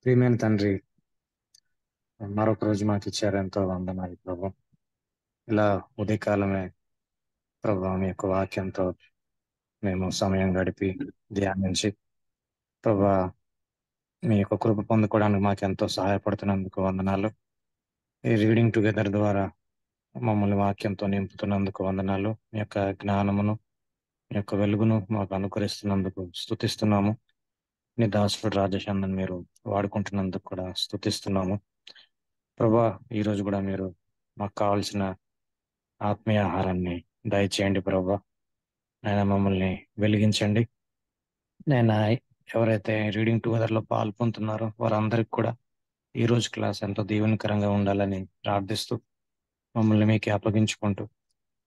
ప్రియమైన తండ్రి, మరొక రోజు మాకు ఇచ్చారు. ఎంతో వందనాలు ప్రభు. ఇలా ఉదయకాలమే ప్రభు మీ యొక్క వాక్యంతో మేము సమయం గడిపి ధ్యానించి ప్రభు మీ యొక్క కృప పొందుకోవడానికి మాకు ఎంతో సహాయపడుతున్నందుకు వందనాలు. ఈ రీడింగ్ టుగెదర్ ద్వారా మమ్మల్ని వాక్యంతో నింపుతున్నందుకు వందనాలు. మీ యొక్క జ్ఞానమును, మీ యొక్క వెలుగును మాకు అనుకరిస్తున్నందుకు స్తుతిస్తున్నాము. మీ దాసుడు రాజేష్ అన్నను మీరు వాడుకుంటున్నందుకు కూడా స్తుతిస్తున్నాము. ప్రభా, ఈరోజు కూడా మీరు మాకు కావాల్సిన ఆత్మీయ ఆహారాన్ని దయచేయండి ప్రభా. ఆయన మమ్మల్ని వెలిగించండి. నేను ఎవరైతే రీడింగ్ టుగెదర్లో పాల్గొంటున్నారో వారందరికి కూడా ఈ రోజు క్లాస్ ఎంతో దీవెనకరంగా ఉండాలని ప్రార్థిస్తూ మమ్మల్ని మీకు అప్పగించుకుంటూ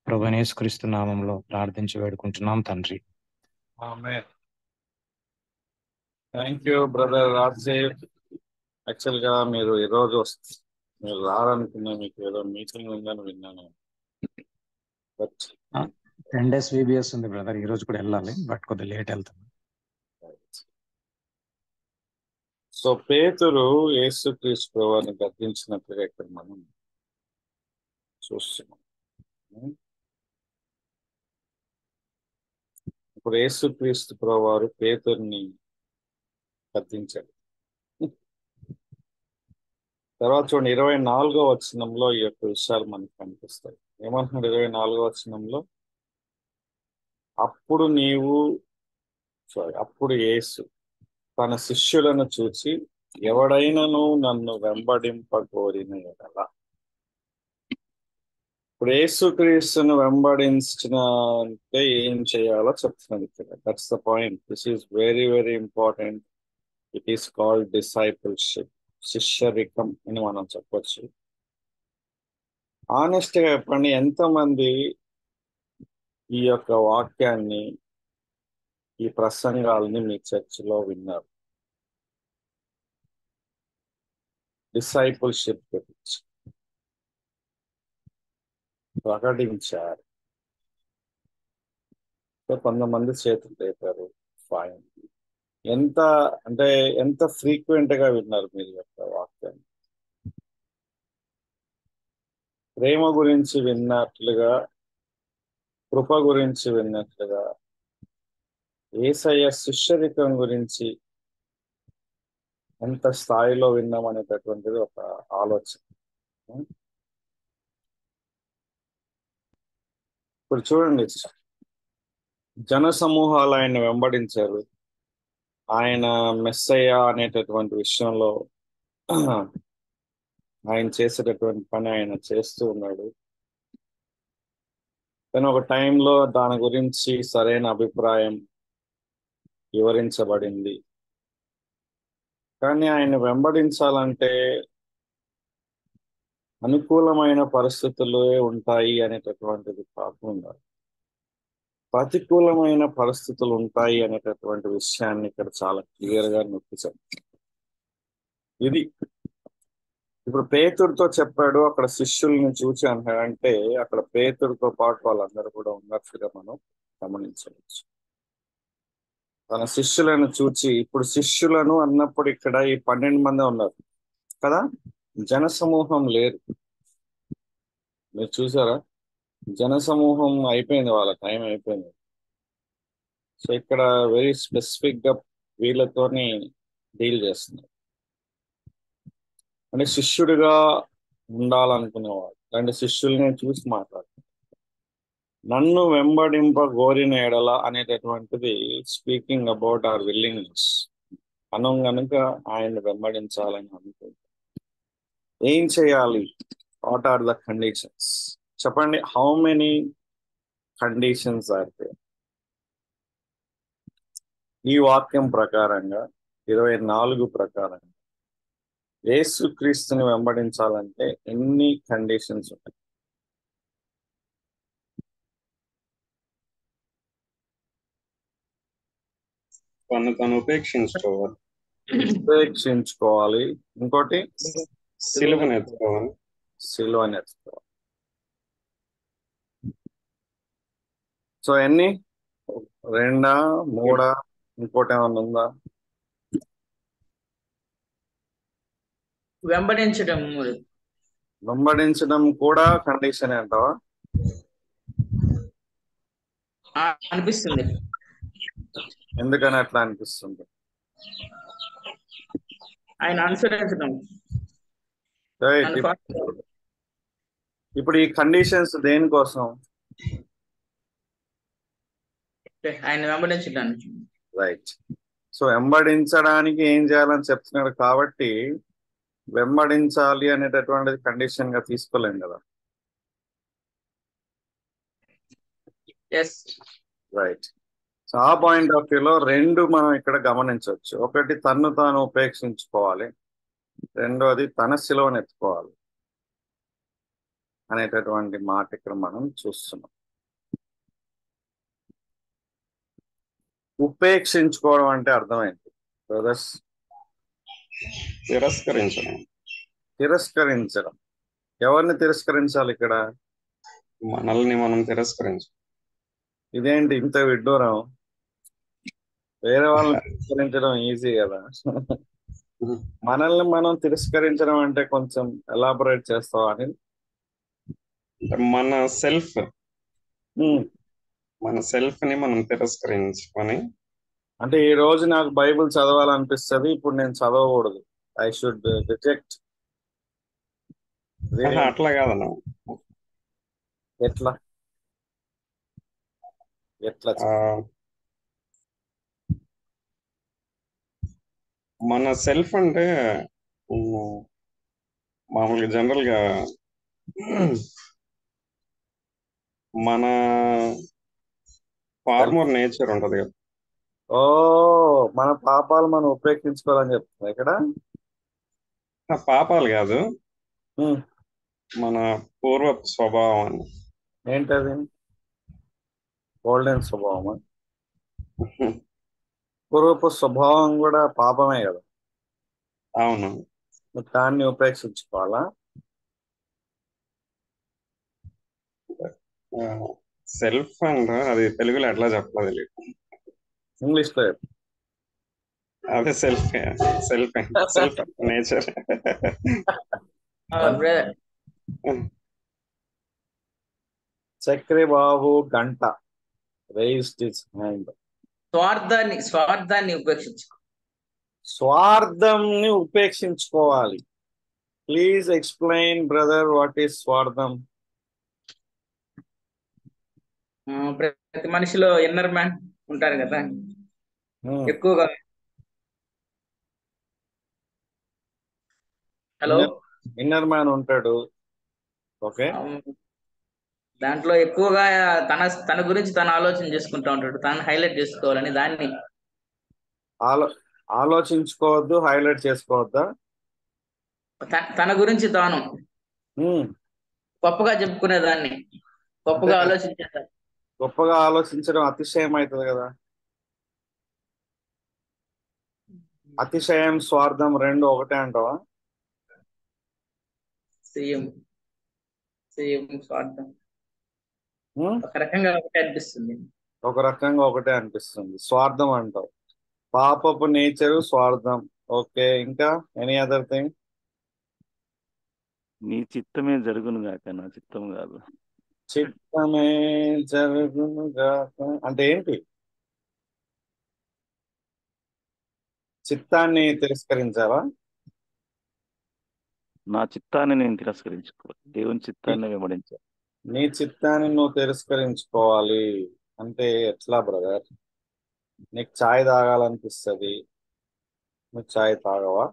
ప్రభు యేసుక్రీస్తు నామంలో ప్రార్థించి వేడుకుంటున్నాం తండ్రి. ఆమేన్. Thank you brother Rajeev. Actual గా మీరు ఈరోజు మీరు రావాలనుకున్నా, మీకు ఏదో మీటింగ్ ఉందని విన్నాను. బట్ 10 days VBS ఉంది బ్రదర్. ఈ రోజు కూడా వెళ్ళాలి, బట్ కొద్దిగా లేట్ వెళ్తాను. సో పేతురు యేసుక్రీస్తు ప్రభువుని గద్దించినట్లుగా ఇక్కడ మనం చూస్తున్నాం. ఇప్పుడు యేసుక్రీస్తు ప్రభువారు పేతురుని గద్దించాడు. తర్వాత చూడండి 24వ వచనంలో ఈ యొక్క విషయాలు మనకు కనిపిస్తాయి. ఏమంటున్నాడు 24వ వచనంలో? అప్పుడు యేసు తన శిష్యులను చూసి, ఎవడైనను నన్ను వెంబడింపకోరిన ఎడల. ఇప్పుడు యేసుక్రీస్తును వెంబడించిన అంటే ఏం చేయాలో చెప్తున్నాడు ఇక్కడ. That's the point. This is very very important. It is called discipleship, శిష్యరికం అని మనం చెప్పొచ్చు. ఆనెస్ట్ గా చెప్పండి, ఎంతమంది ఈ యొక్క వాక్యాన్ని, ఈ ప్రసంగాల్ని మీ చర్చిలో విన్నారు? డిసైపుల్షిప్ గురించి ప్రకటించారు. కొంతమంది చేతులు లేపారు. ఫైన్. ఎంత ఫ్రీక్వెంట్ గా విన్నారు మీరు యొక్క వాక్యాన్ని? ప్రేమ గురించి విన్నట్లుగా, కృప గురించి విన్నట్లుగా, యేసయ్య శిష్యరికం గురించి ఎంత స్థాయిలో విన్నాం అనేటటువంటిది ఒక ఆలోచన. ఇప్పుడు చూడండి, జన సమూహాలు ఆయన వెంబడించారు. ఆయన మెస్సయ్య అనేటటువంటి విషయంలో ఆయన చేసేటటువంటి పని ఆయన చేస్తూ ఉన్నాడు. కానీ ఒక టైంలో దాని గురించి సరైన అభిప్రాయం వివరించబడింది. కానీ ఆయన వెంబడించాలంటే అనుకూలమైన పరిస్థితులు ఉంటాయి అనేటటువంటిది కాకుండా ప్రతికూలమైన పరిస్థితులు ఉంటాయి అనేటటువంటి విషయాన్ని ఇక్కడ చాలా క్లియర్ గా నొక్కించారు. ఇది ఇప్పుడు పేతురుతో చెప్పాడు, అక్కడ శిష్యుల్ని చూసి అంటే అక్కడ పేతురుతో పాటు వాళ్ళందరూ కూడా ఉన్నట్టుగా మనం గమనించవచ్చు. తన శిష్యులను చూచి, ఇప్పుడు శిష్యులను అన్నప్పుడు ఇక్కడ ఈ 12 మంది ఉన్నారు కదా, జనసమూహం లేరు. మీరు చూసారా? జనసమూహం అయిపోయింది, వాళ్ళ టైం అయిపోయింది. సో ఇక్కడ వెరీ స్పెసిఫిక్ గా వీళ్ళతోని డీల్ చేస్తున్నారు. అంటే శిష్యుడిగా ఉండాలనుకునేవాడు అంటే శిష్యుల్ని చూసి మాట్లాడు. నన్ను వెంబడింప గోరిన ఎడల అనేటటువంటిది స్పీకింగ్ అబౌట్ అవర్ విల్లింగ్నెస్. మనం కనుక ఆయన్ని వెంబడించాలని అనుకుంటే ఏం చేయాలి? What are the conditions? చెప్పండి. How many conditions are there? ఈ వాక్యం ప్రకారంగా 24 ప్రకారంగా యేసుక్రీస్తుని వెంబడించాలంటే ఎన్ని కండిషన్స్ ఉంటాయి? తను ఉపేక్షించుకోవాలి. ఉపేక్షించుకోవాలి. ఇంకోటి సిలువను ఎత్తుకోవాలి. సిలువను ఎత్తుకోవాలి. సో ఎన్ని? 2, 3? ఇంకోటి ఏమన్నా ఉందా? వెంబడించడం వెంబడించడం కూడా కండిషన్ అంటావా? అనిపిస్తుంది. ఎందుకని అట్లా అనిపిస్తుంది? ఆయన అనుసరించడం, రైట్. నన్ను follow ఇప్పుడు ఈ కండిషన్స్ దేనికోసం? ఆయన వెంబడించడానికి. రైట్. సో వెంబడించడానికి ఏం చేయాలని చెప్తున్నాడు కాబట్టి వెంబడించాలి అనేటటువంటిది కండిషన్ గా తీసుకోలేం కదా. ఎస్. రైట్. సో ఆ పాయింట్ ఆఫ్ వ్యూలో రెండు మనం ఇక్కడ గమనించవచ్చు. ఒకటి తన్ను తాను ఉపేక్షించుకోవాలి, రెండోది తన శిలువను ఎత్తుకోవాలి అనేటటువంటి మాట ఇక్కడ మనం చూస్తున్నాం. ఉపేక్షించుకోవడం అంటే అర్థమైంది బ్రదర్స్? తిరస్కరించడం. తిరస్కరించడం. ఎవరిని తిరస్కరించాలి ఇక్కడ? మనల్ని మనం తిరస్కరించడం. ఇదేంటి ఇంత విడ్డూరం? వేరే వాళ్ళని తిరస్కరించడం ఈజీ కదా. మనల్ని మనం తిరస్కరించడం అంటే కొంచెం ఎలాబొరేట్ చేస్తావా అని? అంటే మన సెల్ఫ్ ని మనం తిరస్కరించుకొని, అంటే ఈ రోజు నాకు బైబిల్ చదవాలనిపిస్తుంది, ఇప్పుడు నేను చదవకూడదు, ఐ షుడ్ రిజెక్ట్. అట్లా కాదన్నా. ఎట్లా ఎట్లా మన సెల్ఫ్ అంటే మామూలుగా జనరల్ గా మన ఫార్మర్ నేచర్ ఉంటది కదా. ఓ, మన పాపాలు మనం ఉపేక్షించుకోవాలని చెప్తున్నా ఇక్కడ. పాపాలు కాదు, ఉమ్, మన పూర్వ స్వభావం. ఏంటది? గోల్డెన్ స్వభావమా? పూర్వపు స్వభావం కూడా పాపమే కదా. అవును. దాన్ని ఉపేక్షించుకోవాలా? సెల్ఫ్ అండ్ అది తెలుగులో ఎట్లా చెప్పాలి తెలియదు. ఇంగ్లీష్ లో చెప్పు. అదే సెల్ఫ్ నేచర్. చక్రి బాబు గంట raised his hand. స్వార్థాన్ని ఉపేక్షించుకో. స్వార్థంని ఉపేక్షించుకోవాలి. Please explain brother, what is స్వార్థం? ప్రతి మనిషిలో ఇన్నర్ మ్యాన్ ఉంటారు కదా ఎక్కువగా. హలో, ఇన్నర్ మ్యాన్ ఉంటాడు. ఓకే. దాంట్లో ఎక్కువగా తన గురించి తను ఆలోచన చేసుకుంటా ఉంటాడు, తను హైలైట్ చేసుకోవాలని. దాన్ని ఆలోచించుకోవద్దు, హైలైట్ చేసుకోవద్దా? తన గురించి తాను గొప్పగా చెప్పుకునే దాన్ని, గొప్పగా ఆలోచించేదాన్ని. గొప్పగా ఆలోచించడం అతిశయం అవుతుంది కదా. అతిశయం, స్వార్థం రెండు ఒకటే అంటావా? సేమ్ స్వార్థం ఒక రకంగా ఒకటే అనిపిస్తుంది. ఒక రకంగా ఒకటే అనిపిస్తుంది. స్వార్థం అంటావు. పాపపు నేచరు స్వార్థం. ఓకే, ఇంకా ఎనీ అదర్ థింగ్? నీ చిత్తమే జరుగును గాక, నా చిత్తం కాదు. చిత్తమే జరుగును గాక అంటే ఏంటి? చిత్తాన్ని తిరస్కరించావా? నా చిత్తాన్ని నేను తిరస్కరించుకోవాలి, దేవుని చిత్తాన్ని వెంబడించాలి. నీ చిత్తాన్ని నువ్వు తిరస్కరించుకోవాలి అంటే ఎట్లా బ్రదర్? నీకు చాయ్ తాగాలనిపిస్తుంది, నువ్వు చాయ్ తాగవా?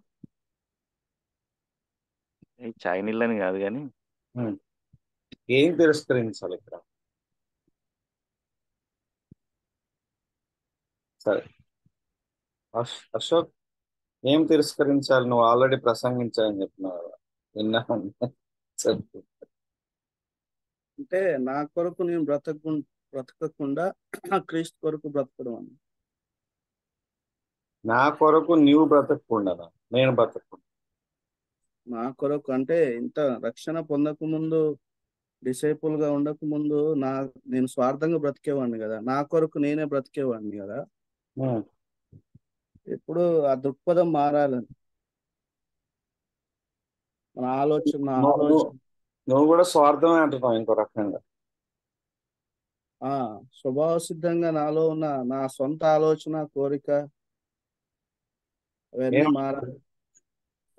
చాయ్ నీళ్ళని కాదు కానీ ఏం తిరస్కరించాలి ఇక్కడ? సరే అశోక్, ఏం తిరస్కరించాలి? నువ్వు ఆల్రెడీ ప్రసంగించాలని చెప్పినావు కదా, విన్నా. చెప్పు. అంటే నా కొరకు నేను బ్రతకకుండా క్రీస్తు కొరకు బ్రతకడం అని. నా కొరకు నీవు బ్రతకకుండా నేను బ్రతకకుండా? నా కొరకు అంటే ఇంత రక్షణ పొందక ముందు, డిసైపుల్ గా ఉండక ముందు నేను స్వార్థంగా బ్రతికేవాడిని కదా, నా కొరకు నేనే బ్రతికేవాడిని కదా. ఇప్పుడు ఆ దృక్పథం మారాలని. మన ఆలోచన నా నువ్వు నువ్వు ఆలోచన నువ్వు కూడా స్వార్థమే అంటున్నావు ఇంకో రకంగా. స్వభావ సిద్ధంగా నాలో ఉన్న నా సొంత ఆలోచన కోరిక అవన్నీ ఏం మారాలి.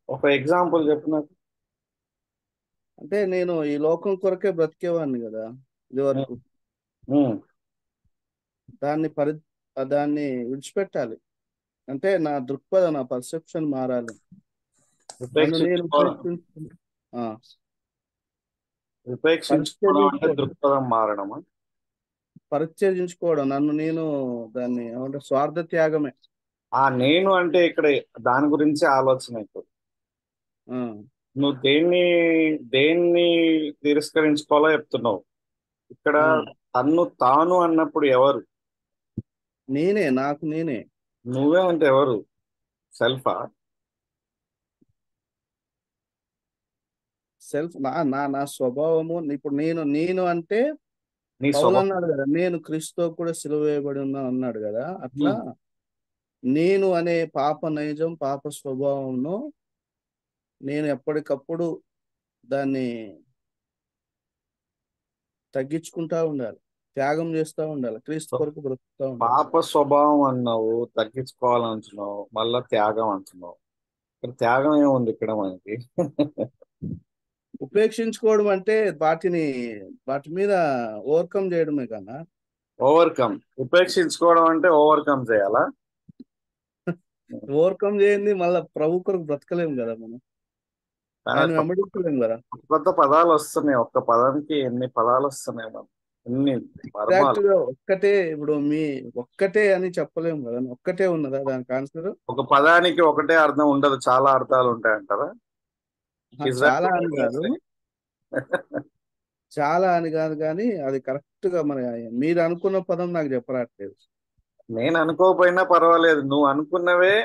ఒక ఎగ్జాంపుల్ చెప్పు నాకు. అంటే నేను ఈ లోకం కొరకే బ్రతికేవాడిని కదా ఇదివరకు. ఉమ్, దాన్ని విడిచిపెట్టాలి. అంటే నా దృక్పథం, నా పర్సెప్షన్ మారాలి. నన్ను నేను ఉపేక్షించుకోవడం అంటే దృక్పథం మారడమా? పరిత్యజించుకోవడం, నన్ను నేను దాన్ని ఏమంటే స్వార్థ త్యాగమే. నేను అంటే ఇక్కడ దాని గురించి ఆలోచన ఇప్పుడు. ఆ, నువ్వు దేన్ని తిరస్కరించుకోవాలో చెప్తున్నావు. ఇక్కడ ఆ. తన్ను తాను అన్నప్పుడు ఎవరు? నాకు నేనే. నువ్వే అంటే ఎవరు? సెల్ఫా? సెల్ఫ్ నా స్వభావము. ఇప్పుడు నేను అంటే నీ పౌలు స్వభావం. అన్నాడు కదా, నేను క్రీస్తుతో కూడా సిలువ వేయబడి ఉన్నా అన్నాడు కదా. అట్లా నేను అనే పాప నైజం, పాప స్వభావంను నేను ఎప్పటికప్పుడు దాన్ని తగ్గించుకుంటా ఉండాలి, త్యాగం చేస్తూ ఉండాలి, క్రీస్తు కొరకు బ్రతుకుతా ఉండాలి. పాప స్వభావం అన్నావు, తగ్గించుకోవాలంటున్నావు, మళ్ళా త్యాగం అంటున్నావు. ఇక్కడ త్యాగం ఏముంది ఇక్కడ మనకి? ఉపేక్షించుకోవడం అంటే వాటి మీద ఓవర్కమ్ చేయడమే కన్నా. ఓవర్కమ్. ఉపేక్షించుకోవడం అంటే ఓవర్కమ్ చేయాలా? ఓవర్కమ్ చేయండి మళ్ళీ ప్రభు కొరకు బ్రతకలేము కదా మనం, ఆయన వెంబడించలేము కదా. కొత్త పదాలు వస్తున్నాయి. ఒక్క పదానికి ఎన్ని పదాలు వస్తున్నాయి మనం, ఎన్ని ఎగ్జాక్ట్ మర్మాలు. గా ఇప్పుడు ఒక్కటే అని చెప్పలేము కదా. ఒక్కటే ఉన్నదా దానికి ఆన్సర్? ఒక పదానికి ఒకటే అర్థం ఉండదు, చాలా అర్థాలు ఉంటాయి అంటారా? చాలా అని కాదు, చాలా అని కాదు, కానీ అది కరెక్ట్ గా మరి మీరు అనుకున్న పదం నాకు చెప్పరాట్లేదు. నేను అనుకోకపోయినా పర్వాలేదు, నువ్వు అనుకున్నవే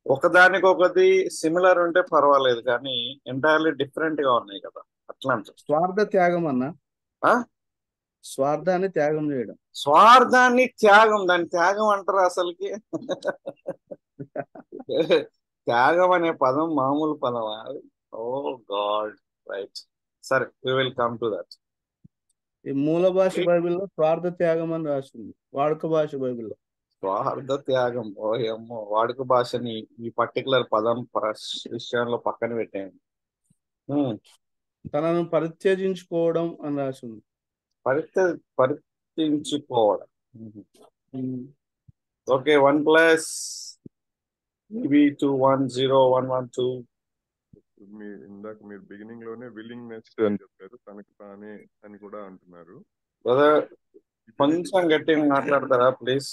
ఒకదానికొకటి సిమిలర్ ఉంటే పర్వాలేదు, కానీ ఎంటైర్లీ డిఫరెంట్ గా ఉన్నాయి కదా. అట్లా అంటారు. స్వార్థ త్యాగం అన్న, ఆ? స్వార్థాన్ని త్యాగం చేయడం. స్వార్థాన్ని త్యాగం, దాన్ని త్యాగం అంటారు అసలుకి? త్యాగం అనే పదం మామూలు పదమా? ఓ గాడ్, రైట్. సరే, we will come to that. ఈ మూల భాష బైబిల్లో స్వార్థ త్యాగం అని రాసింది, వాడుక భాష బైబిల్లో. స్వార్థ త్యాగం, ఓ ఏమో, వాడుక భాషని ఈ పర్టికులర్ పదం విషయంలో పక్కన పెట్టేయండి. తనను పరిత్యజించుకోవడం అని రాసింది. పరిత్యజించుకోవడం. Okay, 1 + BB 2101112. ఇందాక మీరు బిగినింగ్ లోనే విల్లింగ్నెస్ అని చెప్పారు, తనకు తానే అని కూడా అంటున్నారు. బ్రదర్ కొంచెం గట్టిగా మాట్లాడతారా ప్లీజ్?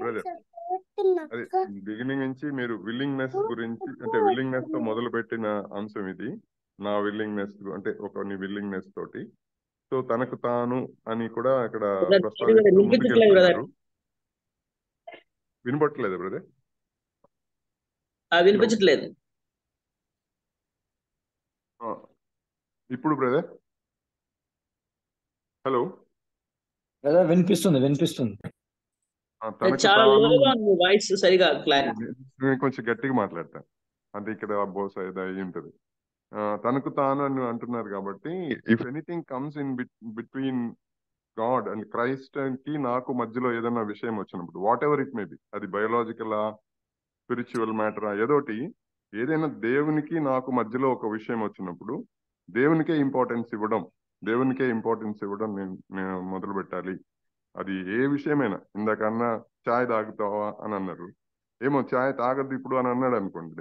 బ్రదర్, అది బిగినింగ్ నుంచి మీరు విల్లింగ్నెస్ గురించి, అంటే విల్లింగ్నెస్ తో మొదలు పెట్టిన అంశం ఇది. నా విల్లింగ్నెస్ అంటే నీ విల్లింగ్నెస్ తోటి, సో తనకు తాను అని కూడా అక్కడ ప్రస్తావిస్తూ ముందుకెళ్తున్నారు. వినపట్లేదు బ్రదర్? వినిపించట్లేదు ఇప్పుడు బ్రదర్? హలో, వినిపిస్తుంది. చాలా లోగా వాయిస్ సరిగా నేను కొంచెం గట్టిగా మాట్లాడతాను, అంటే ఇక్కడ బోస్ అయి ఉంటది. తనకు తాను అని అంటున్నారు కాబట్టి, if anything comes in between God and Christ కి నాకు మధ్యలో ఏదైనా విషయం వచ్చినప్పుడు, what ever it may be, అది బయోలాజికల్ స్పిరిచువల్ మ్యాటరా ఏదోటి, ఏదైనా దేవునికి నాకు మధ్యలో ఒక విషయం వచ్చినప్పుడు దేవునికే ఇంపార్టెన్స్ ఇవ్వడం నేను మొదలు పెట్టాలి. అది ఏ విషయమైనా, ఇందాకన్నా ఛాయ్ తాగుతావా అని అన్నారు, ఏమో ఛాయ్ తాగద్దు ఇప్పుడు అని అన్నాడు అనుకోండి,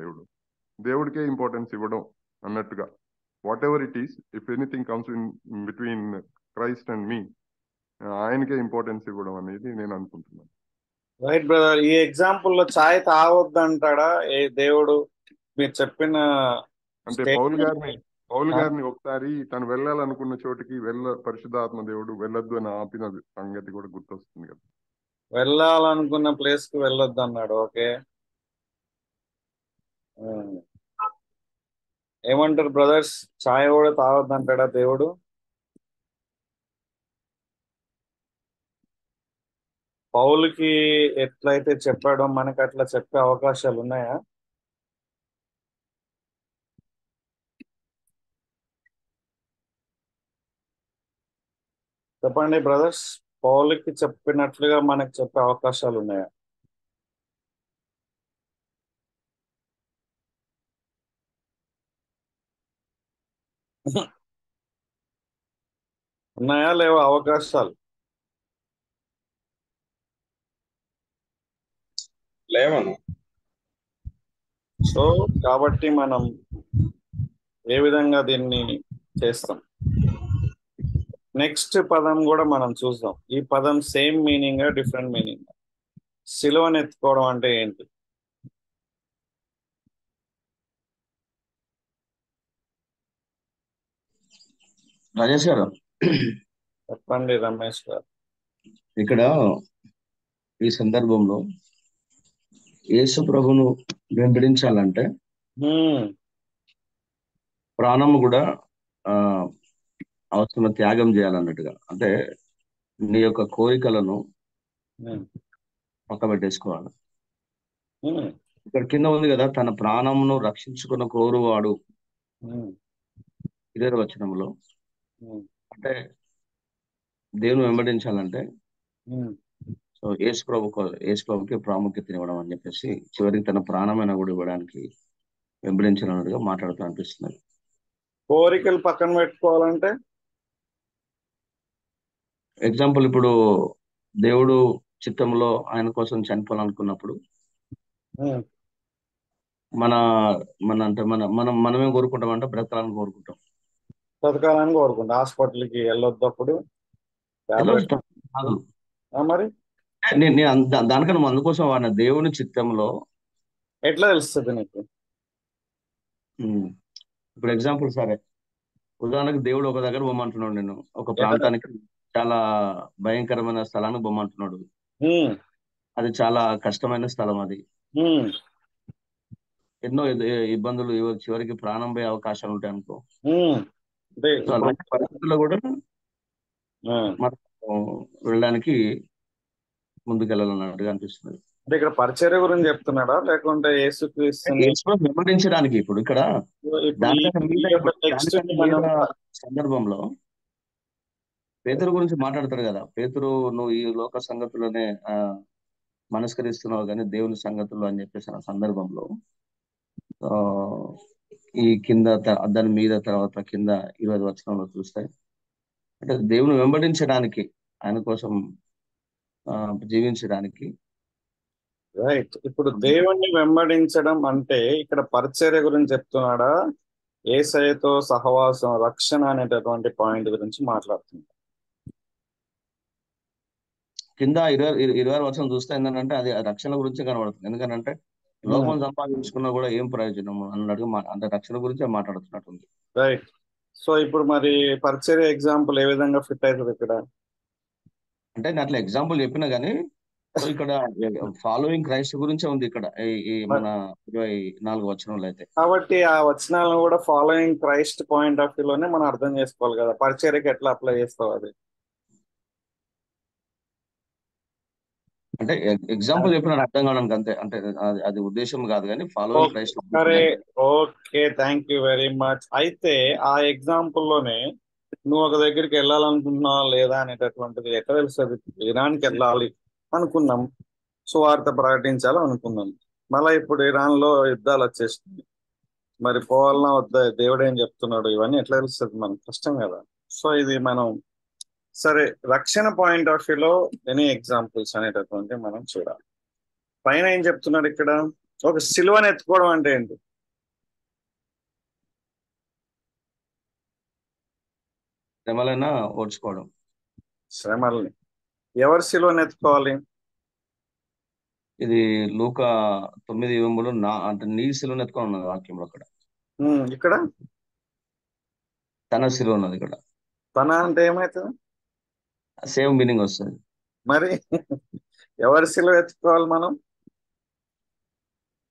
దేవుడికే ఇంపార్టెన్స్ ఇవ్వడం అన్నట్టుగా, whatever it is, if anything comes in between Christ and me, ఆయనకే ఇంపార్టెన్స్ ఇవ్వడం అనేది నేను అనుకుంటున్నాను. Right brother. ఈ ఎగ్జాంపుల్ లో ఛాయ్ తాగొద్దు అంటాడా ఏ దేవుడు? మీరు చెప్పిన అంటే పౌలు గారిని ఒకసారి తను వెళ్ళాలనుకున్న చోటికి పరిశుద్ధాత్మ దేవుడు వెళ్ళొద్దు అని ఆపిన సంగతి కూడా గుర్తొస్తుంది కదా. వెళ్ళాలనుకున్న ప్లేస్ కి వెళ్ళొద్దు అన్నాడు. ఓకే, ఏమంటారు బ్రదర్స్? ఛాయ్ కూడా తాగొద్దు అంటాడా దేవుడు? పౌలుకి ఎట్లయితే చెప్పాడో మనకి అట్లా చెప్పే అవకాశాలు ఉన్నాయా? చెప్పండి బ్రదర్స్, పౌలుకి చెప్పినట్లుగా మనకు చెప్పే అవకాశాలు ఉన్నాయా? ఉన్నాయా లేవా అవకాశాలు? లేవను. సో కాబట్టి మనం ఏ విధంగా దీన్ని చేస్తాం? నెక్స్ట్ పదం కూడా మనం చూద్దాం. ఈ పదం సేమ్ మీనింగ్ డిఫరెంట్ మీనింగ్? సిలువను ఎత్తుకోవడం అంటే ఏంటి? రాజేష్ గారు, చెప్పండి రమేష్ గారు. ఇక్కడ ఈ సందర్భంలో యేసు ప్రభును వెంబడించాలంటే హ్మ్, ప్రాణము కూడా ఆ అవసరం త్యాగం చేయాలన్నట్టుగా. అంటే నీ యొక్క కోరికలను హ్మ్, పక్కబెట్టేసుకోవాలి. హ్మ్, ఇక్కడ కింద ఉంది కదా, తన ప్రాణమును రక్షించుకున్న కోరువాడు, హ్మ్, 20వ వచనంలో. హ్మ్, అంటే దేవుని వెంబడించాలంటే హ్మ్. సో యేసు ప్రభుకి ప్రాముఖ్యత ఇవ్వడం అని చెప్పేసి చివరికి తన ప్రాణమైన కూడా ఇవ్వడానికి వెంబడించాలన్నట్టుగా మాట్లాడుతూ అనిపిస్తున్నారు. కోరికలు పక్కన పెట్టుకోవాలంటే ఎగ్జాంపుల్, ఇప్పుడు దేవుడు చిత్తంలో ఆయన కోసం చనిపోవాలనుకున్నప్పుడు హ్మ్, మన మన అంటే మనమేం కోరుకుంటాం అంటే బ్రతకాలని కోరుకుంటాం. బతకాలని కోరుకుంటా. హాస్పిటల్కి వెళ్ళొద్దప్పుడు టాబ్లెట్ వెళ్ళొస్తాం కాదు. మరి దానికన్నా అందుకోసం వాడిన దేవుని చిత్తంలో ఎట్లా తెలుస్తుంది నీకు? ఉమ్, ఇప్పుడు ఎగ్జాంపుల్ సరే, ఉదాహరణకు దేవుడు ఒక దగ్గర బొమ్మంటున్నాడు, నేను ఒక ప్రాంతానికి చాలా భయంకరమైన స్థలానికి బొమ్మంటున్నాడు. హ్మ్, అది చాలా కష్టమైన స్థలం, అది హ్మ్, ఎన్నో ఇబ్బందులు, చివరికి ప్రాణం పోయే అవకాశాలు ఉంటాయి అనుకో. హ్మ్. అంటే సో అలాంటి పరిస్థితుల్లో కూడా మనం వెళ్ళడానికి ముందుకెళ్ళాలన్నట్టుగా అనిపిస్తుంది. అంటే ఇక్కడ పరిచర్య గురించి చెప్తున్నాడా లేకుంటే యేసుక్రీస్తుని? వెంబడించడానికి ఇప్పుడు ఇక్కడ ఇప్పుడు టెక్స్ట్ దానికంటే మనం మీద సందర్భంలో పేతురు గురించి మాట్లాడతారు కదా. పేతురు, నువ్వు ఈ లోక సంగతులనే మనస్కరిస్తున్నావు కానీ దేవుని సంగతులు అని చెప్పేసి ఆ సందర్భంలో ఆ ఈ కింద దాని మీద తర్వాత కింద 20 వచనంలో చూస్తే, అంటే దేవుని వెంబడించడానికి, ఆయన కోసం జీవించడానికి. రైట్. ఇప్పుడు దేవుణ్ణి వెంబడించడం అంటే ఇక్కడ పరిచర్య గురించి చెప్తున్నాడా, యేసయ్యతో సహవాసం, రక్షణ అనేటటువంటి పాయింట్ గురించి మాట్లాడుతున్నాడు? కింద 20 వచనం చూస్తే ఏంటంటే అది రక్షణ గురించి కనబడుతుంది. ఎందుకంటే లోకం సంపాదించుకున్నా కూడా ఏం ప్రయోజనం అన్నట్టుగా అంటే రక్షణ గురించి మాట్లాడుతున్నట్టుంది. రైట్. సో ఇప్పుడు మరి పరిచర్య ఎగ్జాంపుల్ ఏ విధంగా ఫిట్ అవుతుంది ఇక్కడ? అంటే నేను అట్లా ఎగ్జాంపుల్ చెప్పినా కానీ, సో ఇక్కడ ఫాలోయింగ్ క్రైస్ట్ గురించే ఉంది ఇక్కడ ఈ మన 24 వచనంలో అయితే. కాబట్టి ఆ వచనాలను కూడా following Christ point of view లోనే మనం అర్థం చేసుకోవాలి కదా. పరిచర్యకి ఎట్లా అప్లై చేస్తావు అది? అంటే ఎగ్జాంపుల్ చెప్పిన అర్థం కావడానికి అంతే. అంటే అది ఉద్దేశం కాదు కానీ ఫాలోయింగ్ క్రైస్ట్. సరే, okay, thank you very much. అయితే ఆ ఎగ్జాంపుల్ లోనే నువ్వు ఒక దగ్గరికి వెళ్ళాలనుకుంటున్నావా లేదా అనేటటువంటిది ఎక్కడ తెలుస్తుంది? ఇరాన్కి వెళ్ళాలి అనుకున్నాం, సువార్త ప్రకటించాలి అనుకున్నాం. మళ్ళీ ఇప్పుడు ఇరాన్ లో యుద్ధాలు వచ్చేసింది, మరి పోవాలన్నా వద్దా? దేవుడు ఏం చెప్తున్నాడు? ఇవన్నీ ఎట్లా తెలుస్తుంది? మనకు కష్టం కదా. సో ఇది మనం సరే రక్షణ పాయింట్ ఆఫ్ వ్యూలో ఎనీ ఎగ్జాంపుల్స్ అనేటటువంటి మనం చూడాలి. పైన ఏం చెప్తున్నాడు ఇక్కడ? ఒక సిలువను ఎత్తుకోవడం అంటే ఏంటి? శ్రమలైనా ఓర్చుకోవడం. శ్రమల్ని ఎవరు సిలువను ఎత్తుకోవాలి? ఇది లూకా 9:20 అంటే నీ సిలువను ఎత్తుకొని ఉన్నది వాక్యంలో. అక్కడ ఇక్కడ తన సిలువ ఉన్నది. ఇక్కడ తన అంటే ఏమవుతుంది? సేమ్ మీనింగ్ వస్తుంది. మరి ఎవరి సిలువ ఎత్తుకోవాలి మనం?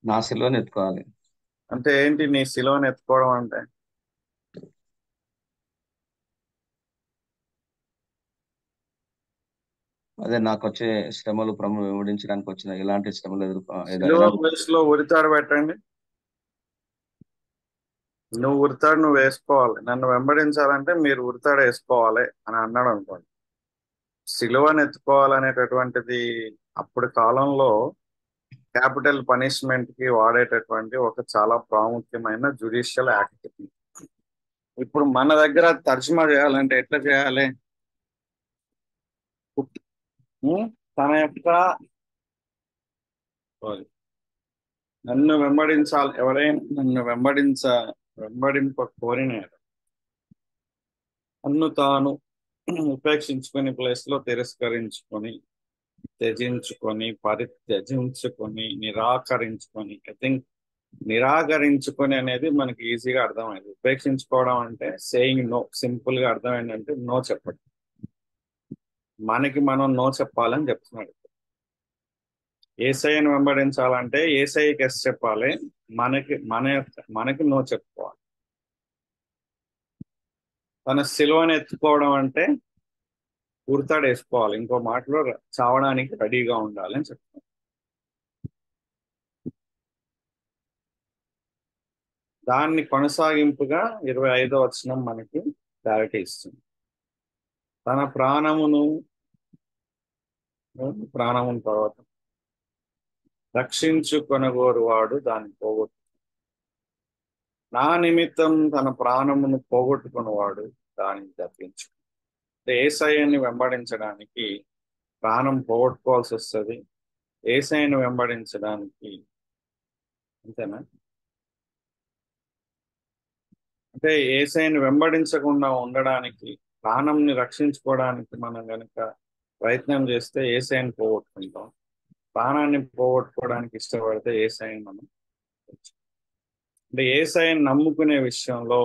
నా సిలువను ఎత్తుకోవాలి. అంటే ఏంటి నీ సిలువను ఎత్తుకోవడం అంటే? అదే నాకు వచ్చే శ్రమలు వెంబడించడానికి వచ్చిన ఎలాంటి శ్రమలు సిలువ వయసులో ఉరితాడు పెట్టండి, నువ్వు ఉరితాడు నువ్వు వేసుకోవాలి, నన్ను వెంబడించాలంటే మీరు ఉరితాడు వేసుకోవాలి అని అన్నాడు అనుకోండి. సిలువను ఎత్తుకోవాలనేటటువంటిది అప్పటి కాలంలో క్యాపిటల్ పనిష్మెంట్ కి వాడేటటువంటి ఒక చాలా ప్రాముఖ్యమైన జ్యుడిషియల్ యాక్ట్. ఇప్పుడు మన దగ్గర తర్జుమా చేయాలంటే ఎట్లా చేయాలి? తన యొక్క నన్ను వెంబడించాలి, ఎవరైనా నన్ను వెంబడింప కోరిన నన్ను తాను ఉపేక్షించుకుని ప్లేస్ లో తిరస్కరించుకొని, త్యజించుకొని నిరాకరించుకొని. ఐ థింక్ నిరాకరించుకొని అనేది మనకి ఈజీగా అర్థమైంది. ఉపేక్షించుకోవడం అంటే సేయింగ్ నో. సింపుల్ గా అర్థం ఏంటంటే నో చెప్పడం. మనకి మనం నో చెప్పాలని చెప్తున్నాడు. యేసయ్యను వెంబడించాలంటే యేసయ్యకి ఎస్ చెప్పాలి, మనకి నో చెప్పుకోవాలి. తన సిలువను ఎత్తుకోవడం అంటే ఉరితాడు వేసుకోవాలి. ఇంకో మాటలో చావడానికి రెడీగా ఉండాలి అని చెప్తున్నాడు. దాన్ని కొనసాగింపుగా 25వ వచనం మనకి క్లారిటీ ఇస్తుంది. తన ప్రాణమును తర్వాత రక్షించుకొనగోరువాడు దాన్ని పోగొట్టు. నా నిమిత్తం తన ప్రాణమును పోగొట్టుకున్నవాడు దాన్ని తప్పించు. యేసయ్యని వెంబడించడానికి ప్రాణం పోగొట్టుకోవాల్సి వస్తుంది. యేసయ్యను వెంబడించడానికి అంతేనా? అంటే యేసయ్యను వెంబడించకుండా ఉండడానికి, ప్రాణంని రక్షించుకోవడానికి మనం కనుక ప్రయత్నం చేస్తే యేసయ్యను పోగొట్టుకుంటాం. ప్రాణాన్ని పోగొట్టుకోవడానికి ఇష్టపడితే యేసయ్యని మనం అంటే యేసయ్యని నమ్ముకునే విషయంలో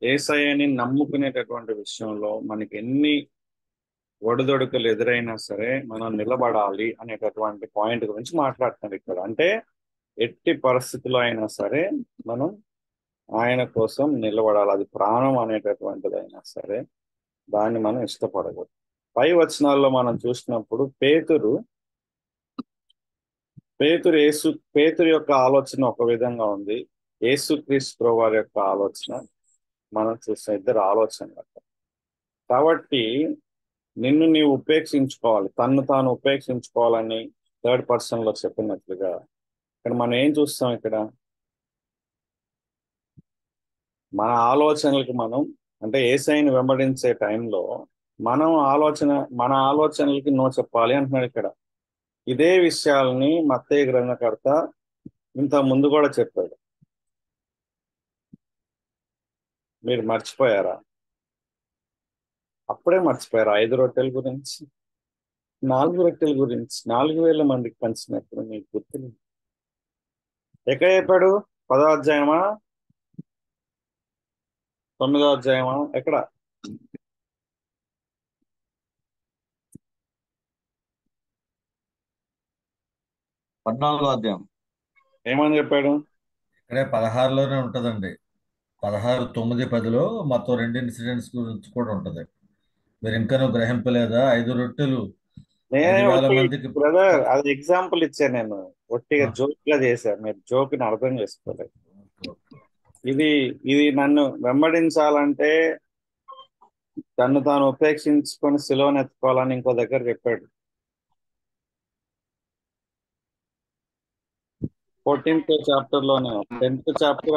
యేసయ్యని నమ్ముకునేటటువంటి విషయంలో మనకి ఎన్ని ఒడిదొడుకులు ఎదురైనా సరే మనం నిలబడాలి అనేటటువంటి పాయింట్ గురించి మాట్లాడుతున్నారు ఇక్కడ. అంటే ఎట్టి పరిస్థితుల్లో అయినా సరే మనం ఆయన కోసం నిలబడాలి. అది ప్రాణం అనేటటువంటిది అయినా సరే దాన్ని మనం ఇష్టపడకూడదు. పై వచనాల్లో మనం చూసినప్పుడు పేతురు యొక్క ఆలోచన ఒక విధంగా ఉంది. యేసుక్రీస్తు ప్రభువారి యొక్క ఆలోచన మనం చూసిన ఇద్దరు ఆలోచనలు. కాబట్టి నిన్ను నీవు ఉపేక్షించుకోవాలి, తన్ను తాను ఉపేక్షించుకోవాలని థర్డ్ పర్సన్ లో చెప్పినట్లుగా ఇక్కడ మనం ఏం చూస్తాం? ఇక్కడ మన ఆలోచనలకు మనం అంటే యేసయ్యను వెంబడించే టైంలో మన ఆలోచనలకి నో చెప్పాలి అంటున్నాడు ఇక్కడ. ఇదే విషయాలని మత్తయి గ్రంథకర్త ఇంత ముందు కూడా చెప్పాడు. మీరు మర్చిపోయారా? అప్పుడే మర్చిపోయారా? 5 రొట్టెల గురించి, 4 రొట్టెల గురించి, 4000 మందికి పంచినప్పుడు మీకు గుర్తులు ఎక్కడ చెప్పాడు? 10వ అధ్యాయమా 9వ అధ్యాయమా? ఎక్కడ? పద్నాలుగో అధ్యాయం ఏమని చెప్పాడు? ఇక్కడే 16లోనే ఉంటదండి. 16, 9, 10లో మొత్తం 2 ఇన్సిడెంట్స్ గురించి కూడా ఉంటది. మీరు ఇంకా గ్రహింపలేదా? 5 రొట్టెలు నేనే 5,000 మందికి. బ్రదర్ అది ఎగ్జాంపుల్ ఇచ్చా, నేను ఒట్టిగా జోక్ గా చేశాను. మీరు జోక్ ని అర్థం చేసుకోలేదు. ఇది నన్ను వెంబడించాలంటే తను తాను ఉపేక్షించుకొని సిలువను ఎత్తుకోవాలని ఇంకో దగ్గర చెప్పాడు. 14th చాప్టర్ లోనే, 10th chapter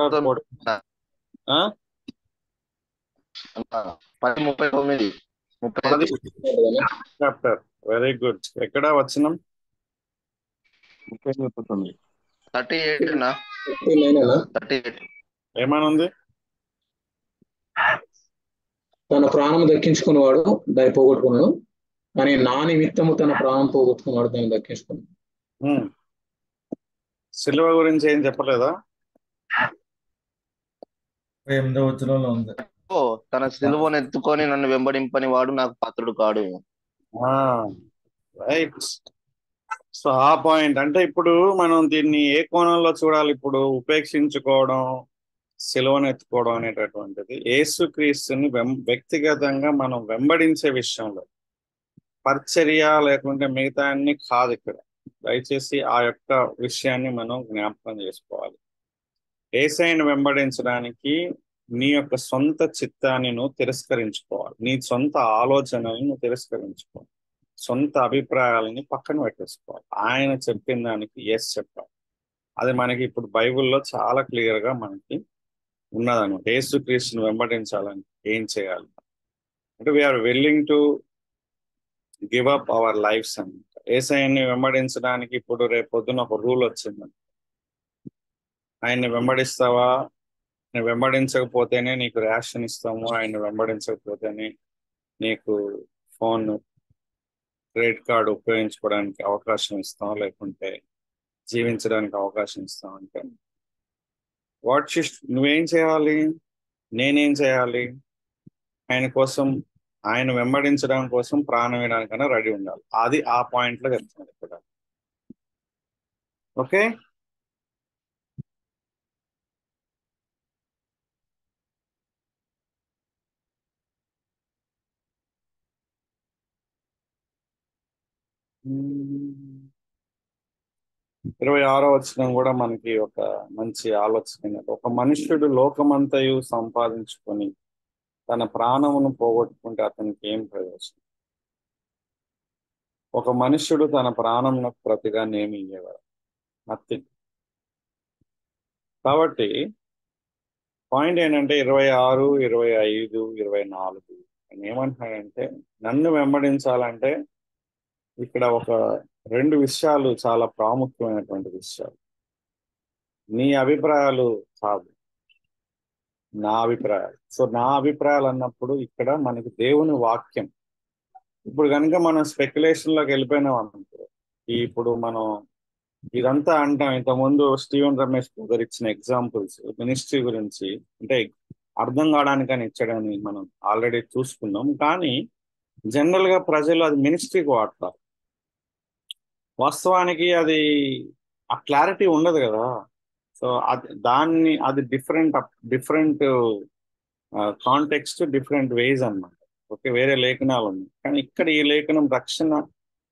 chapter. Very good. ఎక్కడ వచనం? 38 ఏమనుంది? తన ప్రాణం దక్కించుకున్నవాడు దాన్ని పోగొట్టుకున్నాడు, కానీ నా నిమిత్తము తన ప్రాణం పోగొట్టుకున్నాడు దాన్ని దక్కించుకున్నాడు. సిలువ గురించి ఏం చెప్పలేదా? 8వ వచనంలో ఉంది. తన సిలువను ఎత్తుకొని నన్ను వెంబడింపని వాడు నాకు పాత్రుడు కాడు. రైట్. సో ఆ పాయింట్ అంటే ఇప్పుడు మనం దీన్ని ఏ కోణంలో చూడాలి? ఇప్పుడు ఉపేక్షించుకోవడం, సిలువను ఎత్తుకోవడం అనేటటువంటిది యేసుక్రీస్తుని వ్యక్తిగతంగా మనం వెంబడించే విషయంలో, పరిచర్య లేకుంటే మిగతా అన్ని కాదు. ఇక్కడ దయచేసి ఆ యొక్క విషయాన్ని మనం జ్ఞాపకం చేసుకోవాలి. యేసయ్యను వెంబడించడానికి నీ యొక్క సొంత చిత్తాన్ని నువ్వు తిరస్కరించుకోవాలి. నీ సొంత ఆలోచనని నువ్వు తిరస్కరించుకోవాలి. సొంత అభిప్రాయాలని పక్కన పెట్టేసుకోవాలి. ఆయన చెప్పిన దానికి ఎస్ చెప్పాలి. అది మనకి ఇప్పుడు బైబిల్లో చాలా క్లియర్ గా మనకి ఉన్నదన్నమాట. యేసుక్రీస్తుని వెంబడించాలని ఏం చేయాలి అంటే we are willing to give up our lives అని. యేసయ్యని వెంబడించడానికి ఇప్పుడు రేపు పొద్దున ఒక రూల్ వచ్చిందని, ఆయన్ని వెంబడిస్తావా, నువ్వు వెంబడించకపోతేనే నీకు రేషన్ ఇస్తాము, ఆయన్ని వెంబడించకపోతేనే నీకు ఫోన్ క్రెడిట్ కార్డు ఉపయోగించుకోవడానికి అవకాశం ఇస్తాం, లేకుంటే జీవించడానికి అవకాశం ఇస్తాం అంటే నువ్వేం చేయాలి, నేనేం చేయాలి? ఆయన కోసం, ఆయన వెంబడించడం కోసం ప్రాణం వేయడానికైనా రెడీ ఉండాలి. అది ఆ పాయింట్ లో చెప్తున్నాడు ఇక్కడ. ఓకే, మ్మ్. 26వ వచనం కూడా మనకి ఒక మంచి ఆలోచన. ఒక మనుష్యుడు లోకమంతయు సంపాదించుకొని తన ప్రాణమును పోగొట్టుకుంటే అతనికి ఏం ప్రయోజనం? ఒక మనుష్యుడు తన ప్రాణమునకు ప్రతిగా ఏమి ఇయ్యగలడు? నథింగ్. కాబట్టి పాయింట్ ఏంటంటే 26, 25, 24 ఆయన ఏమంటున్నాడంటే, నన్ను వెంబడించాలంటే ఇక్కడ ఒక 2 విషయాలు చాలా ప్రాముఖ్యమైనటువంటి విషయాలు. నీ అభిప్రాయాలు కాదు, నా అభిప్రాయాలు. సో నా అభిప్రాయాలు అన్నప్పుడు ఇక్కడ మనకి దేవుని వాక్యం. ఇప్పుడు కనుక మనం స్పెక్యులేషన్ లోకి వెళ్ళిపోయినాం అనుకో, ఇప్పుడు మనం ఇదంతా అంటాం. ఇంతకుముందు స్టీవెన్ రమేష్ గారు ఇచ్చిన ఎగ్జాంపుల్స్ మినిస్ట్రీ గురించి అంటే అర్థం కావడానికని ఇచ్చడాన్ని మనం ఆల్రెడీ చూసుకున్నాం. కానీ జనరల్ గా ప్రజలు అది మినిస్ట్రీకి వాడతారు. వాస్తవానికి అది ఆ క్లారిటీ ఉండదు కదా. సో అది డిఫరెంట్ కాంటెక్స్ట్, డిఫరెంట్ వేస్ అన్నమాట. ఓకే, వేరే లేఖనాలు ఉన్నాయి, కానీ ఇక్కడ ఈ లేఖనం రక్షణ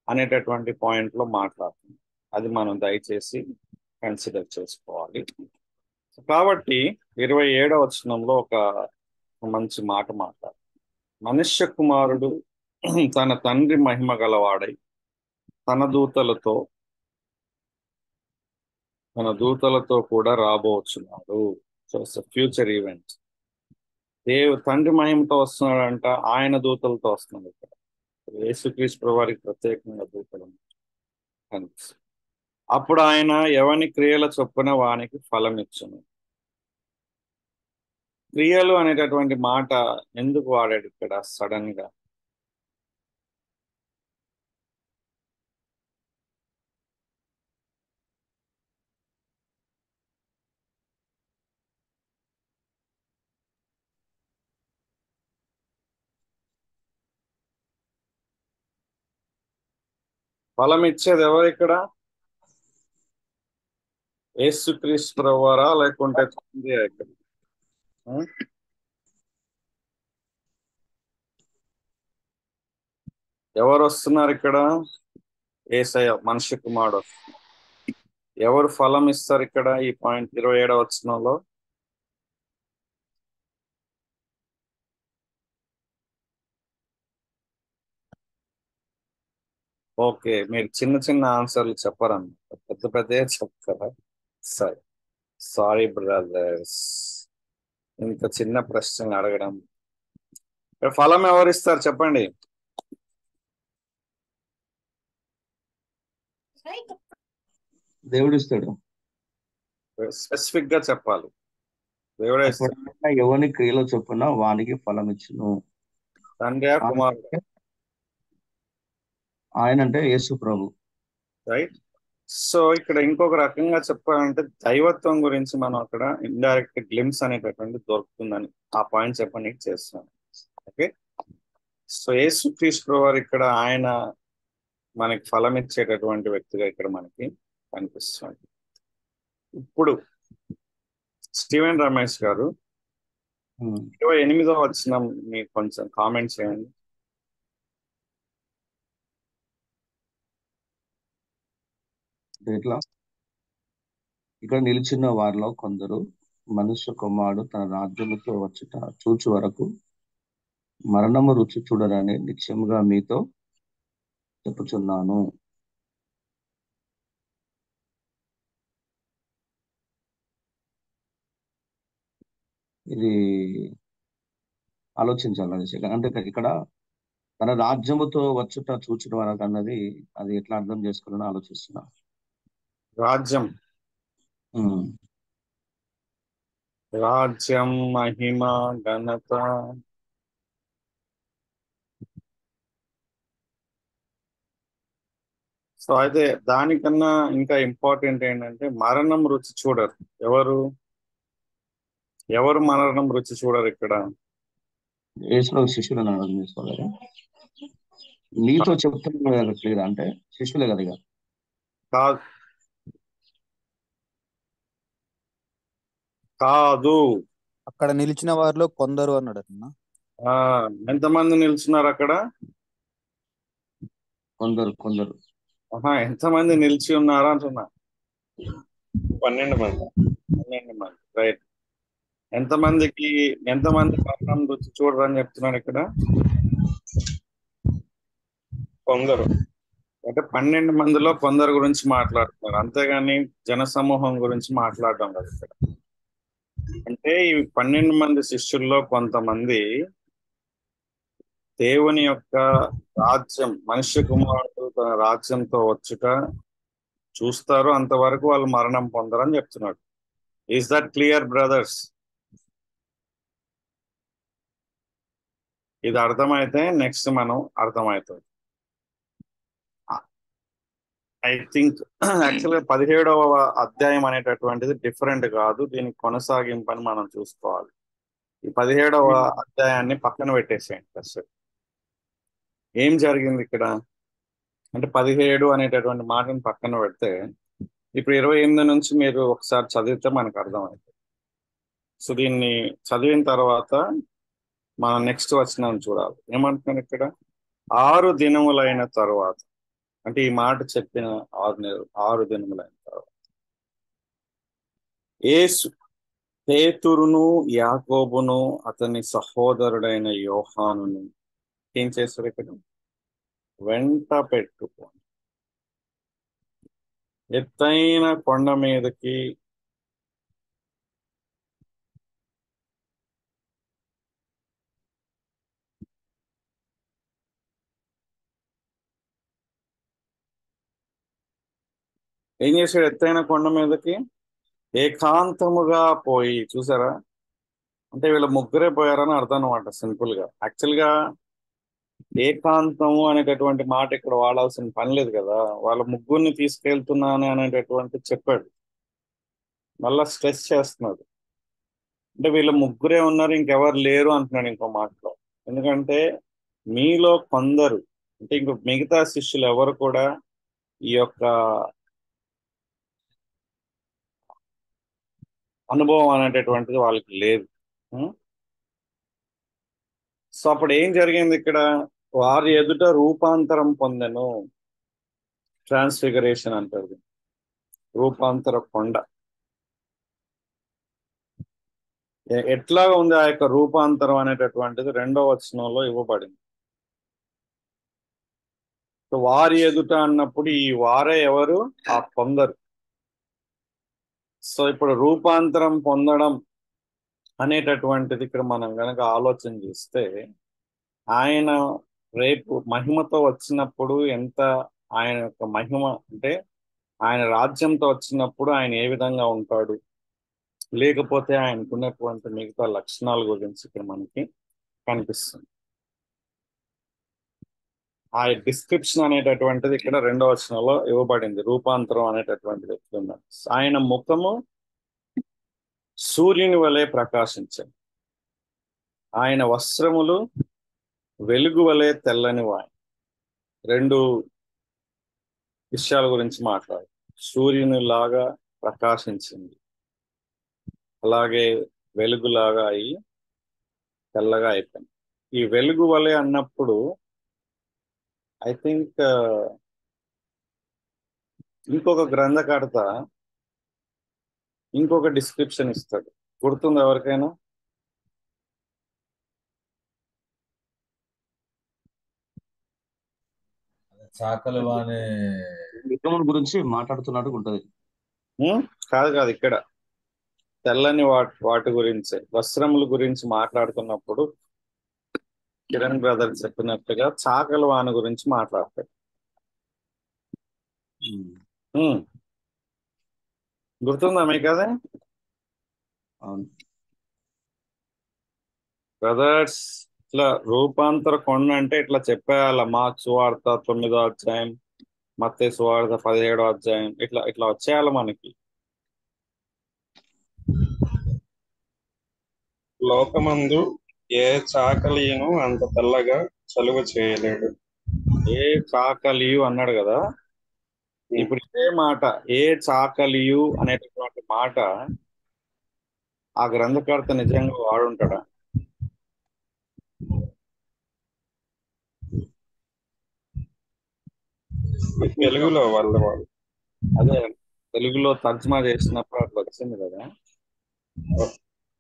అనేటటువంటి పాయింట్ లో మాట్లాడుతుంది. అది మనం దయచేసి కన్సిడర్ చేసుకోవాలి. కాబట్టి 27వ వచనంలో ఒక మంచి మాట మాట్లాడు. మనుష్య కుమారుడు తన తండ్రి మహిమ గలవాడై తన దూతలతో కూడా రాబోచున్నాడు. So future event. తండ్రి మహిమతో వస్తున్నాడంట, ఆయన దూతలతో వస్తున్నాడు. ఇక్కడ యేసుక్రీస్తు వారికి ప్రత్యేకంగా దూతలు కనిపిస్తుంది. అప్పుడు ఆయన ఎవని క్రియల చొప్పున వానికి ఫలం ఇచ్చును. క్రియలు అనేటటువంటి మాట ఎందుకు వాడాడు ఇక్కడ సడన్ గా? ఫలం ఇచ్చేది ఎవరు ఇక్కడ? యేసుక్రీస్తు ప్రభువారా లేకుంటే తండ్రి? ఇక్కడ ఎవరు వస్తున్నారు ఇక్కడ? యేసయ్య మనిషి కుమారుడు. ఎవరు ఫలం ఇస్తారు ఇక్కడ? ఈ పాయింట్ 27వ వచనంలో ఓకే, మీరు చిన్న చిన్న ఆన్సర్లు చెప్పరన్నమాట, పెద్ద పెద్ద చెప్తారా? సరే, సారీ బ్రదర్స్, ఇంత చిన్న ప్రశ్నలు అడగడం. ఫలం ఎవరు ఇస్తారు చెప్పండి? దేవుడు ఇస్తాడు. స్పెసిఫిక్ గా చెప్పాలి. దేవుడే ఇస్తాడు. ఎవరి క్రియలో చొప్పున వానికి ఫలం ఇచ్చును. తండ్రి కుమారుడు. ఆయన అంటే యేసు ప్రభు. రైట్. సో ఇక్కడ ఇంకొక రకంగా చెప్పాలంటే దైవత్వం గురించి మనం అక్కడ ఇండైరెక్ట్ గ్లిమ్స్ అనేటటువంటి దొరుకుతుందని ఆ పాయింట్ చెప్పడానికి చేస్తున్నాను. ఓకే, సో యేసుక్రీస్తు వారు ఇక్కడ ఆయన మనకి ఫలం ఇచ్చేటటువంటి వ్యక్తిగా ఇక్కడ మనకి కనిపిస్తుంది. ఇప్పుడు స్టీవెన్ రమేష్ గారు 28వ వచనం మీకు కొంచెం కామెంట్ చేయండి. ఇట్లా ఇక్కడ నిలిచిన వారిలో కొందరు మనుష్య కుమారుడు తన రాజ్యముతో వచ్చుట చూచు వరకు మరణము రుచి చూడరని నిశ్చయముగా మీతో చెప్పుచున్నాను. ఇది ఆలోచించాలి. అంటే ఇక్కడ తన రాజ్యముతో వచ్చుట చూచుట వరకు అన్నది అది ఎట్లా అర్థం చేసుకోవాలని ఆలోచిస్తున్నా. రాజ్యం, రాజ్యం, మహిమ, ఘనత. సో అయితే దానికన్నా ఇంకా ఇంపార్టెంట్ ఏంటంటే మరణం రుచి చూడరు. ఎవరు మరణం రుచి చూడరు ఇక్కడ? యేసులో శిష్యులను అర్థం చేసుకోవాలి కదా. నీతో చెప్తున్నా కదా క్లియర్, అంటే శిష్యులే కదా ఇక. కాదు కాదు అక్కడ నిలిచిన వారిలో కొందరు అన్నాడు అన్న. ఎంతమంది నిల్చున్నారు అక్కడ? కొందరు. ఎంతమంది నిలిచి ఉన్నారు అంటున్నా? 12 మంది. 12 మంది. రైట్. ఎంతమంది మరణం రుచి చూడరు అని చెప్తున్నాడు ఇక్కడ? కొందరు. అంటే 12 మందిలో కొందరు గురించి మాట్లాడుతున్నారు, అంతేగాని జనసమూహం గురించి మాట్లాడడం కదా ఇక్కడ. అంటే ఈ 12 మంది శిష్యుల్లో కొంతమంది దేవుని యొక్క రాజ్యం, మనుష్య కుమారుడు తన రాజ్యంతో వచ్చుట చూస్తారు, అంతవరకు వాళ్ళు మరణం పొందరని చెప్తున్నాడు. Is that clear brothers? ఇది అర్థమైతే నెక్స్ట్ మనం అర్థమవుతుంది. ఐ థింక్ యాక్చువల్గా 17వ అధ్యాయం అనేటటువంటిది డిఫరెంట్ కాదు, దీనికి కొనసాగింపని మనం చూసుకోవాలి. ఈ 17వ అధ్యాయాన్ని పక్కన పెట్టేసేయండి ఫస్ట్. ఏం జరిగింది ఇక్కడ అంటే 17 అనేటటువంటి మాటను పక్కన పెడితే ఇప్పుడు 28 నుంచి మీరు ఒకసారి చదివితే మనకు అర్థమవుతుంది. సో దీన్ని చదివిన తర్వాత మనం నెక్స్ట్ వచనం చూడాలి. ఏమంటున్నాను ఇక్కడ? 6 దినములైన తర్వాత, అంటే ఈ మాట చెప్పిన 6 దినములైన తర్వాత యేసు పేతురును, యాకోబును, అతని సహోదరుడైన యోహానును ఏం చేస్తారు ఇక్కడ? వెంట పెట్టుకొని ఎత్తైన కొండ మీదకి ఏం చేశాడు? ఎత్తైన కొండ మీదకి ఏకాంతముగా పోయి, చూసారా? అంటే వీళ్ళ ముగ్గురే పోయారని అర్థం అనమాట సింపుల్ గా. యాక్చువల్ గా ఏకాంతము అనేటటువంటి మాట ఇక్కడ వాడాల్సిన పని లేదు కదా. వాళ్ళ ముగ్గురిని తీసుకెళ్తున్నాను అనేటటువంటి చెప్పాడు, మళ్ళా స్ట్రెస్ చేస్తున్నాడు. అంటే వీళ్ళ ముగ్గురే ఉన్నారు, ఇంకెవరు లేరు అంటున్నాడు ఇంకో మాటలో. ఎందుకంటే మీలో కొందరు, అంటే ఇంకో మిగతా శిష్యులు ఎవరు కూడా ఈ యొక్క అనుభవం అనేటటువంటిది వాళ్ళకి లేదు. సో అప్పుడు ఏం జరిగింది ఇక్కడ? వారి ఎదుట రూపాంతరం పొందెను. ట్రాన్స్ఫిగరేషన్ అంటారు, రూపాంతర కొండ. ఎట్లా ఉంది ఆ యొక్క రూపాంతరం అనేటటువంటిది 2వ వచనంలో ఇవ్వబడింది. సో వారి ఎదుట అన్నప్పుడు ఈ వారే ఎవరు? ఆ కొందరు. సో ఇప్పుడు రూపాంతరం పొందడం అనేటటువంటిది ఇక్కడ మనం కనుక ఆలోచన చేస్తే, ఆయన రేపు మహిమతో వచ్చినప్పుడు ఎంత ఆయన యొక్క మహిమ, అంటే ఆయన రాజ్యంతో వచ్చినప్పుడు ఆయన ఏ విధంగా ఉంటాడు, లేకపోతే ఆయనకున్నటువంటి మిగతా లక్షణాల గురించి ఇక్కడ మనకి కనిపిస్తుంది. ఆ డిస్క్రిప్షన్ అనేటటువంటిది ఇక్కడ 2వ వచనంలో ఇవ్వబడింది. రూపాంతరం అనేటటువంటిది ఎట్లున్నారు? ఆయన ముఖము సూర్యుని వలె ప్రకాశించాయి, ఆయన వస్త్రములు వెలుగు వలె తెల్లని వాయి. 2 విషయాల గురించి మాట్లాడు. సూర్యుని లాగా ప్రకాశించింది, అలాగే వెలుగులాగా అయి తెల్లగా అయిపోయింది. ఈ వెలుగు వలె అన్నప్పుడు ఐ థింక్ ఇంకొక గ్రంథకర్త ఇంకొక డిస్క్రిప్షన్ ఇస్తాడు. గుర్తుంది ఎవరికైనా? చాకలి వాణి విగ్రహం గురించి మాట్లాడుతున్నట్టు ఉంటది. కాదు కాదు, ఇక్కడ తెల్లని వాటి గురించి, వస్త్రముల గురించి మాట్లాడుతున్నప్పుడు కిరణ్ బ్రదర్ చెప్పినట్టుగా చాకలి వాణి గురించి మాట్లాడతాడు. గుర్తుందా మీకు అదే? అవును బ్రదర్స్, ఇట్లా రూపాంతర కొండ అంటే ఇట్లా చెప్పేయాల. మార్క్ సువార్త 9వ అధ్యాయం, మత్తయి సువార్త 17వ అధ్యాయం, ఇట్లా ఇట్లా వచ్చేయాలి మనకి. లోకమందు ఏ చాకలియును అంత తెల్లగా చలువ చేయలేడు. ఏ చాకలియు అన్నాడు కదా. ఇప్పుడు ఇదే మాట, ఏ చాకలియు అనేటటువంటి మాట ఆ గ్రంథకర్త నిజంగా వాడుంటాడా? తెలుగులో వాళ్ళు అదే తెలుగులో తర్జుమా చేసినప్పుడు అట్లా వచ్చింది కదా.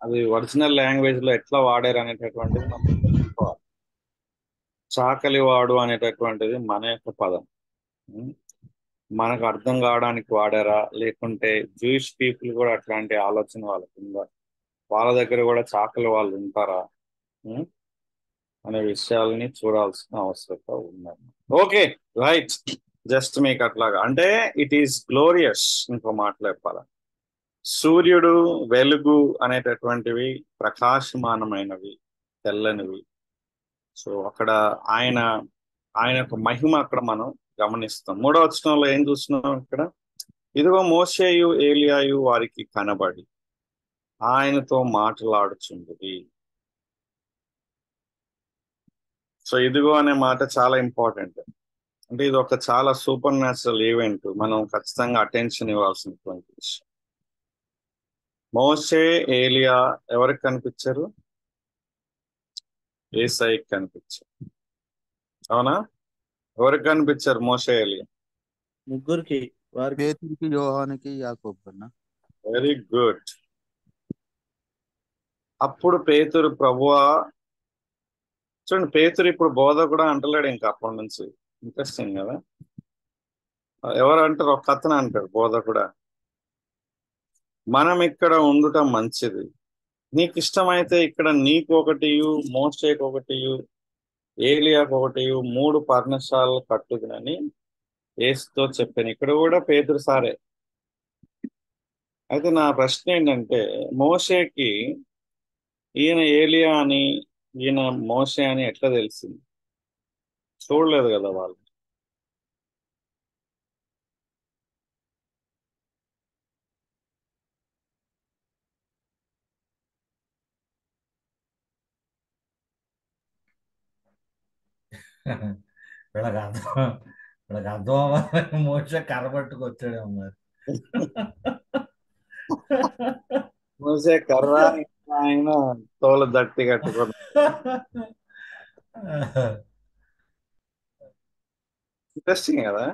అది ఒరిజినల్ లాంగ్వేజ్ లో ఎట్లా వాడారు అనేటటువంటిది మనం తెలుసుకోవాలి. చాకలి వాడు అనేటటువంటిది మన యొక్క పదం. మనకు అర్థం కావడానికి వాడారా, లేకుంటే జూయిష్ పీపుల్ కూడా అట్లాంటి ఆలోచన వాళ్ళకి ఉందా, వాళ్ళ దగ్గర కూడా చాకలి వాళ్ళు ఉంటారా అనే విషయాలని చూడాల్సిన అవసరం ఉన్నది. ఓకే రైట్, జస్ట్ మీకు అట్లాగా అంటే ఇట్ ఈస్ గ్లోరియస్. ఇంకో మాటలు చెప్పాల, సూర్యుడు వెలుగు అనేటటువంటివి ప్రకాశమానమైనవి, తెల్లనివి. సో అక్కడ ఆయన యొక్క మహిమ అక్కడ మనం గమనిస్తాం. 3వ వచనంలో ఏం చూస్తున్నాం ఇక్కడ? ఇదిగో మోషేయు ఏలియాయు వారికి కనబడి ఆయనతో మాట్లాడుచుండేది. సో ఇదిగో అనే మాట చాలా ఇంపార్టెంట్. అంటే ఇది ఒక చాలా సూపర్ న్యాచురల్ ఈవెంట్, మనం ఖచ్చితంగా అటెన్షన్ ఇవ్వాల్సినటువంటి విషయం. మోషే ఏలియా ఎవరికి కనిపించారు? యేసయ్యకి కనిపించారు. అవునా? ఎవరికి కనిపించారు మోషే ఏలియా? ముగ్గురికి, పేతురుకి, యోహానికి, యాకోబు అన్న. Very good. అప్పుడు పేతురు ప్రభువా, చూడండి పేతురు ఇప్పుడు బోధ కూడా అంటలేడు ఇంకా అప్పటి నుంచి. ఇంట్రెస్టింగ్ కదా. ఎవరు అంటారు? ఒక కథన అంటాడు బోధ కూడా, మనం ఇక్కడ ఉండటం మంచిది, నీకు ఇష్టమైతే ఇక్కడ నీకు ఒకటియు, మోషేకి ఒకటియు, ఏలియాకు ఒకటియు 3 పర్ణశాలలు కట్టుదునని యేసుతో చెప్పాను. ఇక్కడ కూడా పేతురు సారే. అయితే నా ప్రశ్న ఏంటంటే, మోషేకి ఈయన ఏలియా అని, ఈయన మోషే అని ఎట్లా తెలిసింది? చూడలేదు కదా వాళ్ళు. వీళ్ళకి అర్థం అవ్వాలి. మోస కర్రబట్టుకు వచ్చాడేమో మరి. మోసే కర్ర, ఆయన తోలు దట్టి కట్టుకొని. ఇంట్రెస్టింగ్ కదా.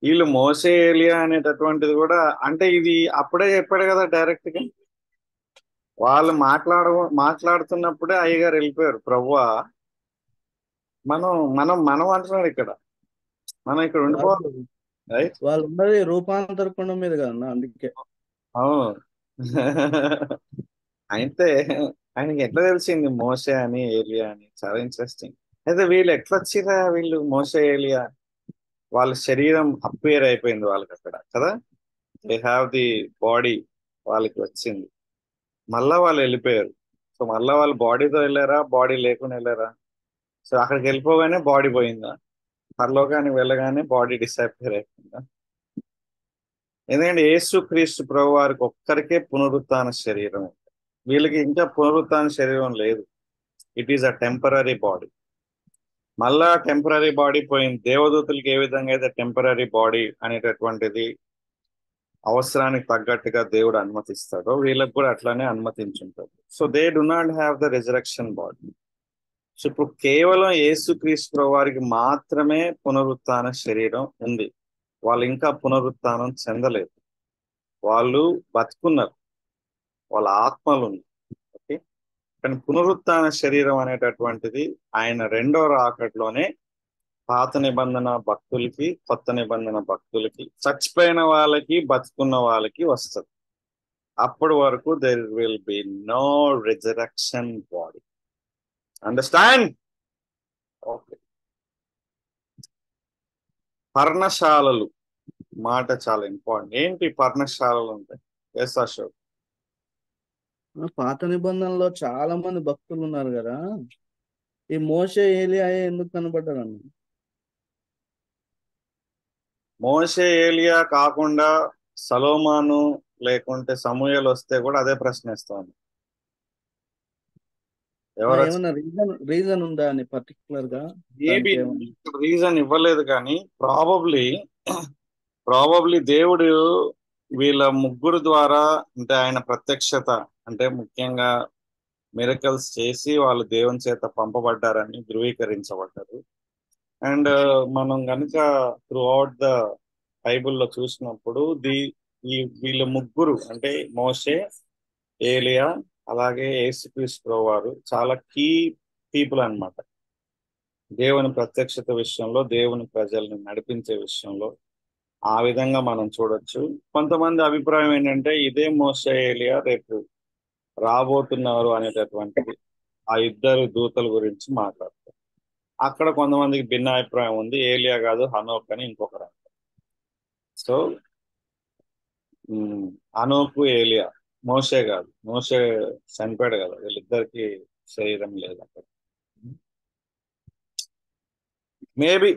వీళ్ళు మోసే ఏలియా అనేటటువంటిది కూడా, అంటే ఇది అప్పుడే చెప్పాడు కదా డైరెక్ట్ గా. వాళ్ళు మాట్లాడుతున్నప్పుడే అయ్యగారు వెళ్ళిపోయారు, ప్రభువా మనం మనం మనం అంటున్నాడు ఇక్కడ, మనం ఇక్కడ ఉండిపోవాలి. రైట్, వాళ్ళు ఉన్నది రూపాంతర కొండ మీద కదా, అందుకే. అవును. అయితే ఆయనకి ఎట్లా తెలిసింది మోసే అని ఏలియా అని? చాలా ఇంట్రెస్టింగ్. అయితే వీళ్ళు ఎట్లా వచ్చిరా? వీళ్ళు మోసే ఏలియా వాళ్ళ శరీరం అప్పేర్ అయిపోయింది వాళ్ళకి అక్కడ కదా. దే హ్యావ్ ది బాడీ, వాళ్ళకి వచ్చింది. మళ్ళా వాళ్ళు వెళ్ళిపోయారు. సో మళ్ళా వాళ్ళు బాడీతో వెళ్ళారా, బాడీ లేకుండా వెళ్ళారా? సో అక్కడికి వెళ్ళిపోగానే బాడీ పోయిందా? పరలోకానికి వెళ్ళగానే బాడీ డిసైపేర్ అయిపోయిందా? ఎందుకంటే యేసు క్రీస్తు ప్రభు వారికి ఒక్కరికే పునరుత్థాన శరీరం, వీళ్ళకి ఇంకా పునరుత్థాన శరీరం లేదు. It is a temporary body. మళ్ళా టెంపరీ బాడీ పోయింది. దేవదూతలకి ఏ విధంగా అయితే టెంపరీ బాడీ అనేటటువంటిది అవసరానికి తగ్గట్టుగా దేవుడు అనుమతిస్తాడో, వీళ్ళకి కూడా అట్లానే అనుమతించుంటాడు. So they do not have the resurrection body. సో ఇప్పుడు కేవలం యేసుక్రీస్తు వారికి మాత్రమే పునరుత్థాన శరీరం ఉంది. వాళ్ళు ఇంకా పునరుత్థానం చెందలేదు, వాళ్ళు బతుకున్నారు. వాళ్ళ ఆత్మలు ఉన్నాయి. ఓకే, కానీ పునరుత్థాన శరీరం అనేటటువంటిది ఆయన రెండో రాకడలోనే పాత నిబంధన భక్తులకి, కొత్త నిబంధన భక్తులకి, చచ్చిపోయిన వాళ్ళకి, బతుకున్న వాళ్ళకి వస్తుంది. అప్పటి వరకు there will be no resurrection body. Understand? Okay. పర్ణశాలలు మాట చాలా ఇంపార్టెంట్. ఏంటి పర్ణశాలలు ఉంటాయి? ఎస్ అశోక్. పాత నిబంధనలో చాలా మంది భక్తులు ఉన్నారు కదా, ఈ మోషే ఏలియా ఎందుకు కనబడ్డారన్న? మోషే ఏలియా కాకుండా సలోమాను లేకుంటే సమూయేలు వస్తే కూడా అదే ప్రశ్నిస్తోంది. ఎవరు ఏమన్నా రీజన్ ఉందా అని పర్టికులర్ గా? మేబీ రీజన్ ఇవ్వలేదు, కానీ ప్రాబబ్లీ దేవుడు వీళ్ళ ముగ్గురు ద్వారా, అంటే ఆయన ప్రత్యక్షత, అంటే ముఖ్యంగా మిరకల్స్ చేసి వాళ్ళు దేవుని చేత పంపబడ్డారని ధృవీకరించబడ్డారు. అండ్ మనం కనుక త్రూ అవుట్ ద బైబుల్లో చూసినప్పుడు వీళ్ళ ముగ్గురు, అంటే మోషే, ఏలియా, అలాగే యేసుక్రీస్తు వారు చాలా కీ పీపుల్ అన్నమాట. దేవుని ప్రత్యక్షత విషయంలో, దేవుని ప్రజల్ని నడిపించే విషయంలో ఆ విధంగా మనం చూడొచ్చు. కొంతమంది అభిప్రాయం ఏంటంటే ఇదే మోషే, ఏలియా రేపు రాబోతున్నారు అనేటటువంటిది ఆ ఇద్దరు దూతల గురించి మాట్లాడతారు. అక్కడ కొంతమందికి భిన్న అభిప్రాయం ఉంది. ఏలియా కాదు, హనోక్ అని ఇంకొకరు అంటారు. సో హనోకు, ఏలియా, మోషే కాదు. మోషే చనిపోయాడు కదా, వీళ్ళిద్దరికి శరీరం లేదు అక్కడ. మేబీ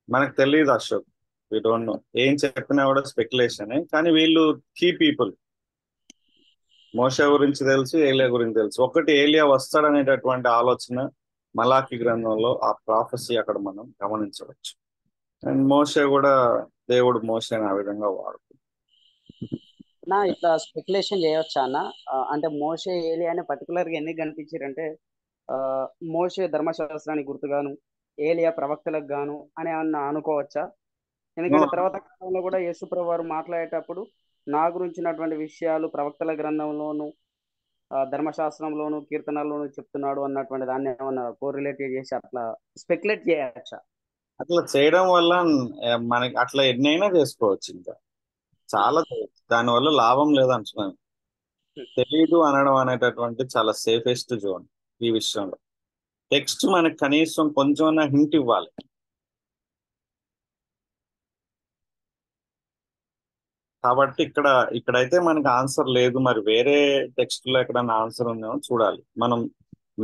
మనకు తెలియదు అశోక్, వి డోంట్ నో. ఏం చెప్పినా కూడా స్పెక్యులేషనే. కానీ వీళ్ళు కీ పీపుల్. మోషే గురించి తెలుసు, ఏలియా గురించి తెలుసు. ఒకటి, ఏలియా వస్తాడనేటటువంటి ఆలోచన మలాకి గ్రంథంలో ఆ ప్రాఫెసీ అక్కడ మనం గమనించవచ్చు. అండ్ మోషే కూడా, దేవుడు మోషేని ఆ విధంగా వాడుతుంది. నా ఇట్లా స్పెక్యులేషన్ చేయవచ్చా అన్న? అంటే మోషే ఏలియా అని పర్టికులర్ గా ఎందుకు కనిపించారంటే, మోషే ధర్మశాస్త్రానికి గుర్తుగాను, ఏలియా ప్రవక్తలకు గాను అని ఏమన్నా అనుకోవచ్చా? ఎందుకంటే తర్వాత కాలంలో కూడా యేసుప్రభు వారు మాట్లాడేటప్పుడు నా గురించినటువంటి విషయాలు ప్రవక్తల గ్రంథంలోను, ధర్మశాస్త్రంలోను, కీర్తనల్లోను చెప్తున్నాడు అన్నటువంటి దాన్ని ఏమన్నా కోరిలేట్ చేసి అట్లా స్పెక్యులేట్ చేయవచ్చా? అట్లా చేయడం వల్ల మనకి అట్లా ఎన్నైనా చేసుకోవచ్చు. ఇంకా చాలా దానివల్ల లాభం లేదంటున్నాను. తెలీదు అనడం అనేటటువంటి చాలా సేఫెస్ట్ జోన్ ఈ విషయంలో. టెక్స్ట్ మనకి కనీసం కొంచెం హింట్ ఇవ్వాలి. కాబట్టి ఇక్కడైతే మనకి ఆన్సర్ లేదు. మరి వేరే టెక్స్ట్ లో ఎక్కడైనా ఆన్సర్ ఉందేమో చూడాలి. మనం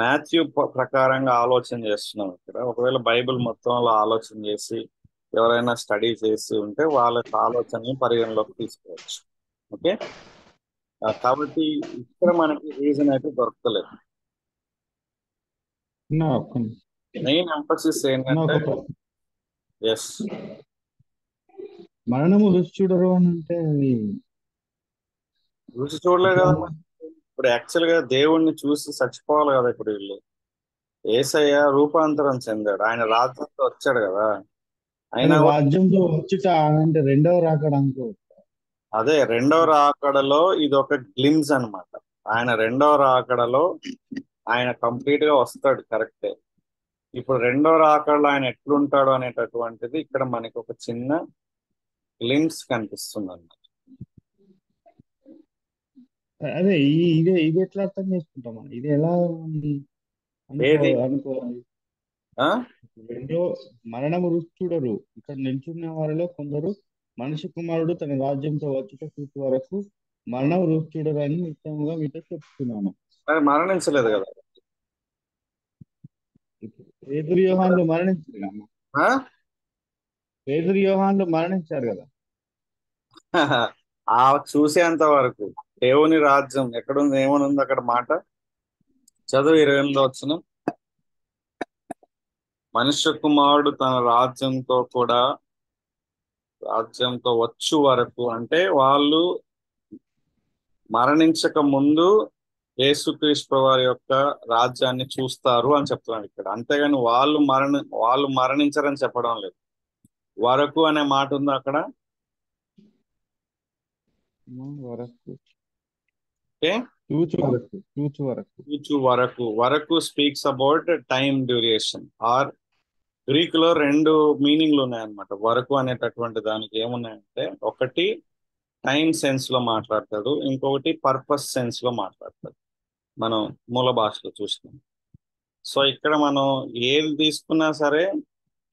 మాథ్యూ ప్రకారంగా ఆలోచన చేస్తున్నాం ఇక్కడ. ఒకవేళ బైబిల్ మొత్తంలో ఆలోచన చేసి ఎవరైనా స్టడీ చేసి ఉంటే వాళ్ళ ఆలోచనని పరిగణలోకి తీసుకోవచ్చు. ఓకే, కాబట్టి ఇక్కడ మనకి రీజన్ అయితే దొరకలేదు. మెయిన్ ఎంఫసిస్ ఏంటంటే ఎస్, మరణము రుచి చూడరు అని అంటే రుచి చూడలేదు కదా. ఇప్పుడు యాక్చువల్ గా దేవుణ్ణి చూసి చచ్చిపోవాలి కదా. ఇప్పుడు వీళ్ళు యేసయ్య రూపాంతరం చెందాడు, ఆయన రాజ్యంతో వచ్చాడు కదా. ఆయన రాజ్యంతో వచ్చుట అంటే రెండవ రాకడ అనుకో. అదే రెండవ రాకడలో ఇది ఒక గ్లిమ్స్ అన్నమాట. ఆయన రెండవ రాకడలో ఆయన కంప్లీట్ గా వస్తాడు, కరెక్టే. ఇప్పుడు రెండవ రాకడలో ఆయన ఎట్లుంటాడు అనేటటువంటిది ఇక్కడ మనకి ఒక చిన్న గ్లిమ్స్ కనిపిస్తుంది అన్నమాట. అదే ఇది ఎట్లా అర్థం చేసుకుంటాం మనం? ఇది ఎలా అనుకోవాలి? రెండో మరణము రుచి చూడరు. ఇక్కడ నిల్చున్న వారిలో కొందరు మనిషి కుమారుడు తన రాజ్యంతో వచ్చుట చూసి వరకు మరణం రుచి చూడరు అని నిత్యముగా మీతో చెప్తున్నాను. మరణించలేదు కదా. పేతురు యోహాన్లు మరణించారు కదా. పేతురు యోహాన్లు మరణించారు కదా. ఆ చూసేంత వరకు దేవుని రాజ్యం ఎక్కడుంది, ఏమనుంది అక్కడ మాట చదువు 28లో వచ్చిన మనుష్య కుమారుడు తన రాజ్యంతో వచ్చు వరకు, అంటే వాళ్ళు మరణించక ముందు యేసుక్రీస్తు వారి యొక్క రాజ్యాన్ని చూస్తారు అని చెప్తున్నాడు ఇక్కడ. అంతేగాని వాళ్ళు మరణించరని చెప్పడం లేదు. వరకు అనే మాట ఉంది అక్కడ. ఓకే, చూచు వరకు వరకు speaks about time duration. Or Greek లో రెండు మీనింగ్లు ఉన్నాయన్నమాట. వరకు అనేటటువంటి దానికి ఏమున్నాయంటే, ఒకటి టైం సెన్స్ లో మాట్లాడతాడు, ఇంకొకటి పర్పస్ సెన్స్ లో మాట్లాడతాడు. మనం మూల భాషలో చూసినాం. సో ఇక్కడ మనం ఏది తీసుకున్నా సరే,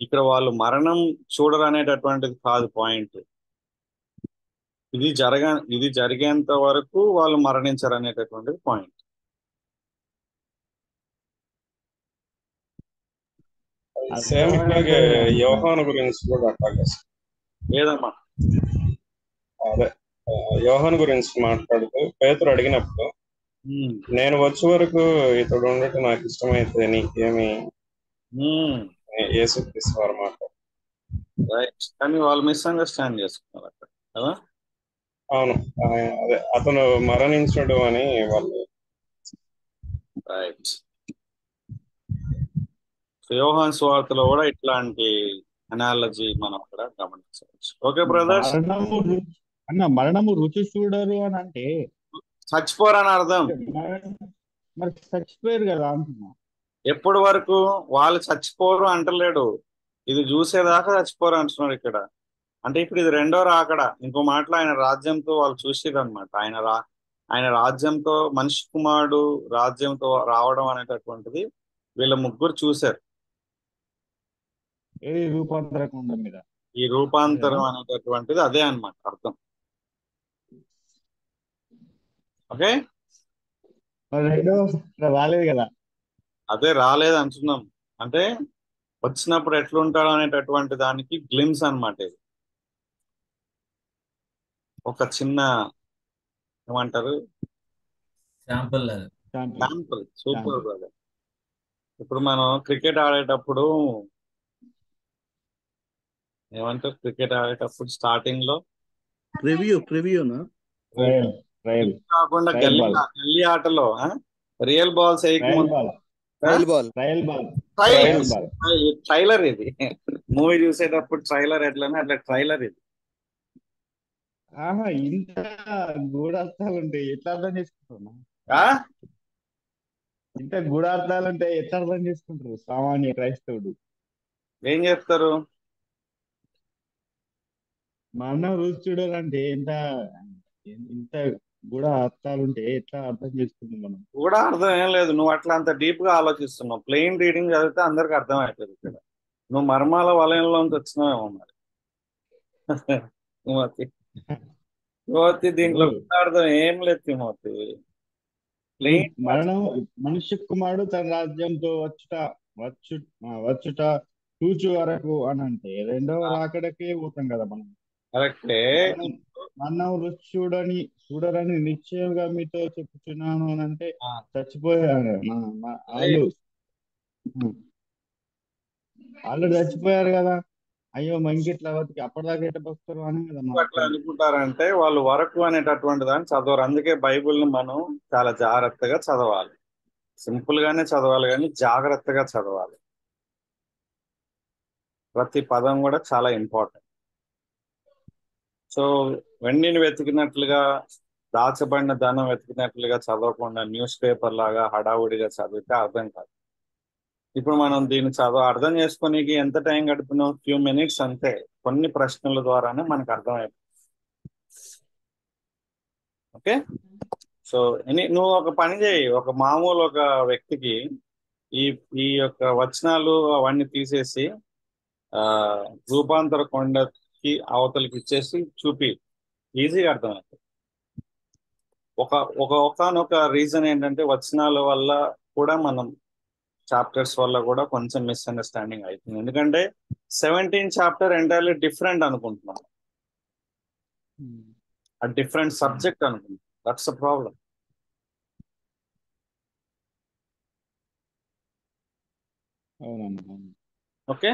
ఇక్కడ వాళ్ళు మరణం చూడరు అనేటటువంటిది కాదు పాయింట్. ఇది జరిగేంత వరకు వాళ్ళు మరణించరు అనేటటువంటిది పాయింట్. సేమ్ ఇట్లాగే యోహాను గురించి కూడా అట్లాగే. ఏదమ్మా? అదే యోహాను గురించి మాట్లాడుతూ పేతురు అడిగినప్పుడు, నేను వచ్చే వరకు ఇతడు ఉండటం నాకు ఇష్టమైతే నీకేమి, యేసుక్రీస్తు వారు మాట్లాడు. రైట్, కానీ వాళ్ళు మిస్అండర్స్టాండ్ చేసుకున్నారు అక్కడ కదా. అవును, అదే అతను మరణించడు అని వాళ్ళు. రైట్. యోహాను సువార్తలో కూడా ఇట్లాంటి అనాలజీ మనం అక్కడ గమనించవచ్చు. ఓకే బ్రదర్స్, మరణము రుచి చూడరు అని అంటే చచ్చిపోరని అర్థం. మరి చచ్చిపోయారు కదా అంటున్నా. ఎప్పటి వరకు వాళ్ళు చచ్చిపోరు అంటలేడు, ఇది చూసేదాకా చచ్చిపోరు అంటున్నారు ఇక్కడ. అంటే ఇప్పుడు ఇది రెండో రాకడ. ఇంకో మాటలో ఆయన రాజ్యంతో వాళ్ళు చూసేది అనమాట. ఆయన రాజ్యంతో, మనిషి కుమారుడు రాజ్యంతో రావడం అనేటటువంటిది వీళ్ళ ముగ్గురు చూశారు. ఏది రూపాంతరకుండా మీద ఈ రూపాంతరం అనేటటువంటిది అదే అన్నమాట అర్థం. ఓకే, రాలేదు కదా, అదే రాలేదు అంటున్నాం. అంటే వచ్చినప్పుడు ఎట్లుంటాడు అనేటటువంటి దానికి గ్లిమ్స్ అన్నమాట. ఇది ఒక చిన్న ఏమంటారు, శాంపుల్. Super brother. ఇప్పుడు మనం క్రికెట్ ఆడేటప్పుడు ఏమంటారు, క్రికెట్ ఆడేటప్పుడు స్టార్టింగ్ లో ప్రివ్యూనా కాకుండా గల్లీ ఆటలో రియల్ బాల్స్ ట్రైలర్ ఇది. మూవీ చూసేటప్పుడు ట్రైలర్ ఎట్లనే అట్లా ట్రైలర్ ఇది. ఇంత గూఢార్థాలుంటాయి, ఎట్లా అర్థం చేసుకుంటున్నా? ఇంత గూఢార్థాలుంటే ఎట్లా అర్థం చేసుకుంటారు సామాన్య క్రైస్తవుడు? ఏం చేస్తారు? మరణం రుచి చూడాలంటే ఇంత కూడా అర్థాలుంటే ఎట్లా అర్థం చేసుకుంటాం మనం? కూడా అర్థం ఏం లేదు, నువ్వు అట్లా అంత డీప్ గా ఆలోచిస్తున్నావు. ప్లెయిన్ రీడింగ్ చదివితే అందరికి అర్థం అవుతుంది. ఇక్కడ నువ్వు మర్మాల వలయంలోంచి వచ్చినావేమో మరి. తిమోతి దీంట్లో అర్థం ఏం లేదు తిమోతి. మరణం మనుష్య కుమారుడు తన రాజ్యంతో వచ్చుట చూచు వరకు అని అంటే రెండవ రాకడకే పోతాం కదా మనం. కరెక్టే. మరణం రుచి చూడరని నిశ్చయంగా మీతో చెప్పుచున్నాను అని అంటే చచ్చిపోయారు వాళ్ళు చచ్చిపోయారు కదా. అయ్యో ఇంకెట్లా బతికి అప్పటిదాకా ఎట్లా బతుకుతారు అని కదా అట్లా అనుకుంటారంటే వాళ్ళు వరకు అనేటటువంటి దాన్ని చదవరు. అందుకే బైబిల్ని మనం చాలా జాగ్రత్తగా చదవాలి. సింపుల్ గానే చదవాలి కానీ జాగ్రత్తగా చదవాలి. ప్రతి పదం కూడా చాలా ఇంపార్టెంట్. సో వెండిని వెతికినట్లుగా, దాచబడిన ధనం వెతికినట్లుగా చదవకుండా న్యూస్ పేపర్ లాగా హడావుడిగా చదివితే అర్థం కాదు. ఇప్పుడు మనం దీన్ని అర్థం చేసుకోనికి ఎంత టైం గడిపినాం? ఫ్యూ మినిట్స్ అంతే. కొన్ని ప్రశ్నల ద్వారానే మనకు అర్థమైపోతుంది. ఓకే, సో నువ్వు ఒక పని చేయి. ఒక మామూలు ఒక వ్యక్తికి ఈ యొక్క వచనాలు అవన్నీ తీసేసి రూపాంతర కొండకి అవతలకి ఇచ్చేసి చూపి, ఈజీగా అర్థమవుతుంది. ఒకనొక రీజన్ ఏంటంటే వచనాల వల్ల కూడా మనం చాప్టర్స్ వల్ల కూడా కొంచెం మిస్అండర్స్టాండింగ్ అవుతుంది. ఎందుకంటే 17 చాప్టర్ ఎంటైర్లీ డిఫరెంట్ అనుకుంటున్నాం, ఆ డిఫరెంట్ సబ్జెక్ట్ అనుకుంటున్నాం. That's a problem. Okay,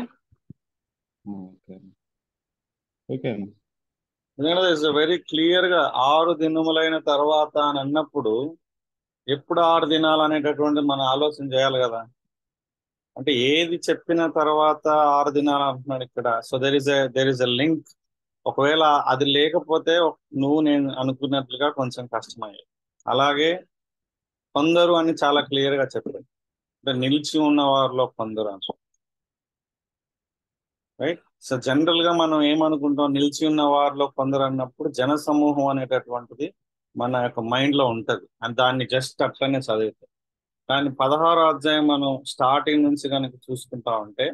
very clear గా 6 దినములైన తర్వాత అని అన్నప్పుడు ఎప్పుడు 6 దినాలు అనేటటువంటి మనం ఆలోచన చేయాలి కదా. అంటే ఏది చెప్పిన తర్వాత 6 దినాలు అంటున్నాడు ఇక్కడ. So there is a link. ఒకవేళ అది లేకపోతే నేను అనుకున్నట్లుగా కొంచెం కష్టమయ్యేది. అలాగే కొందరు అని చాలా క్లియర్ గా చెప్పారు. అంటే నిలిచి ఉన్న వారిలో కొందరు అని, రైట్. సో జనరల్ గా మనం ఏమనుకుంటాం, నిలిచి ఉన్న వారిలో కొందరు అన్నప్పుడు జన సమూహం అనేటటువంటిది మన యొక్క మైండ్ లో ఉంటది, అని దాన్ని జస్ట్ అట్లనే చదువుతాం. కానీ 16వ అధ్యాయం మనం స్టార్టింగ్ నుంచి కనుక చూసుకుంటా ఉంటే,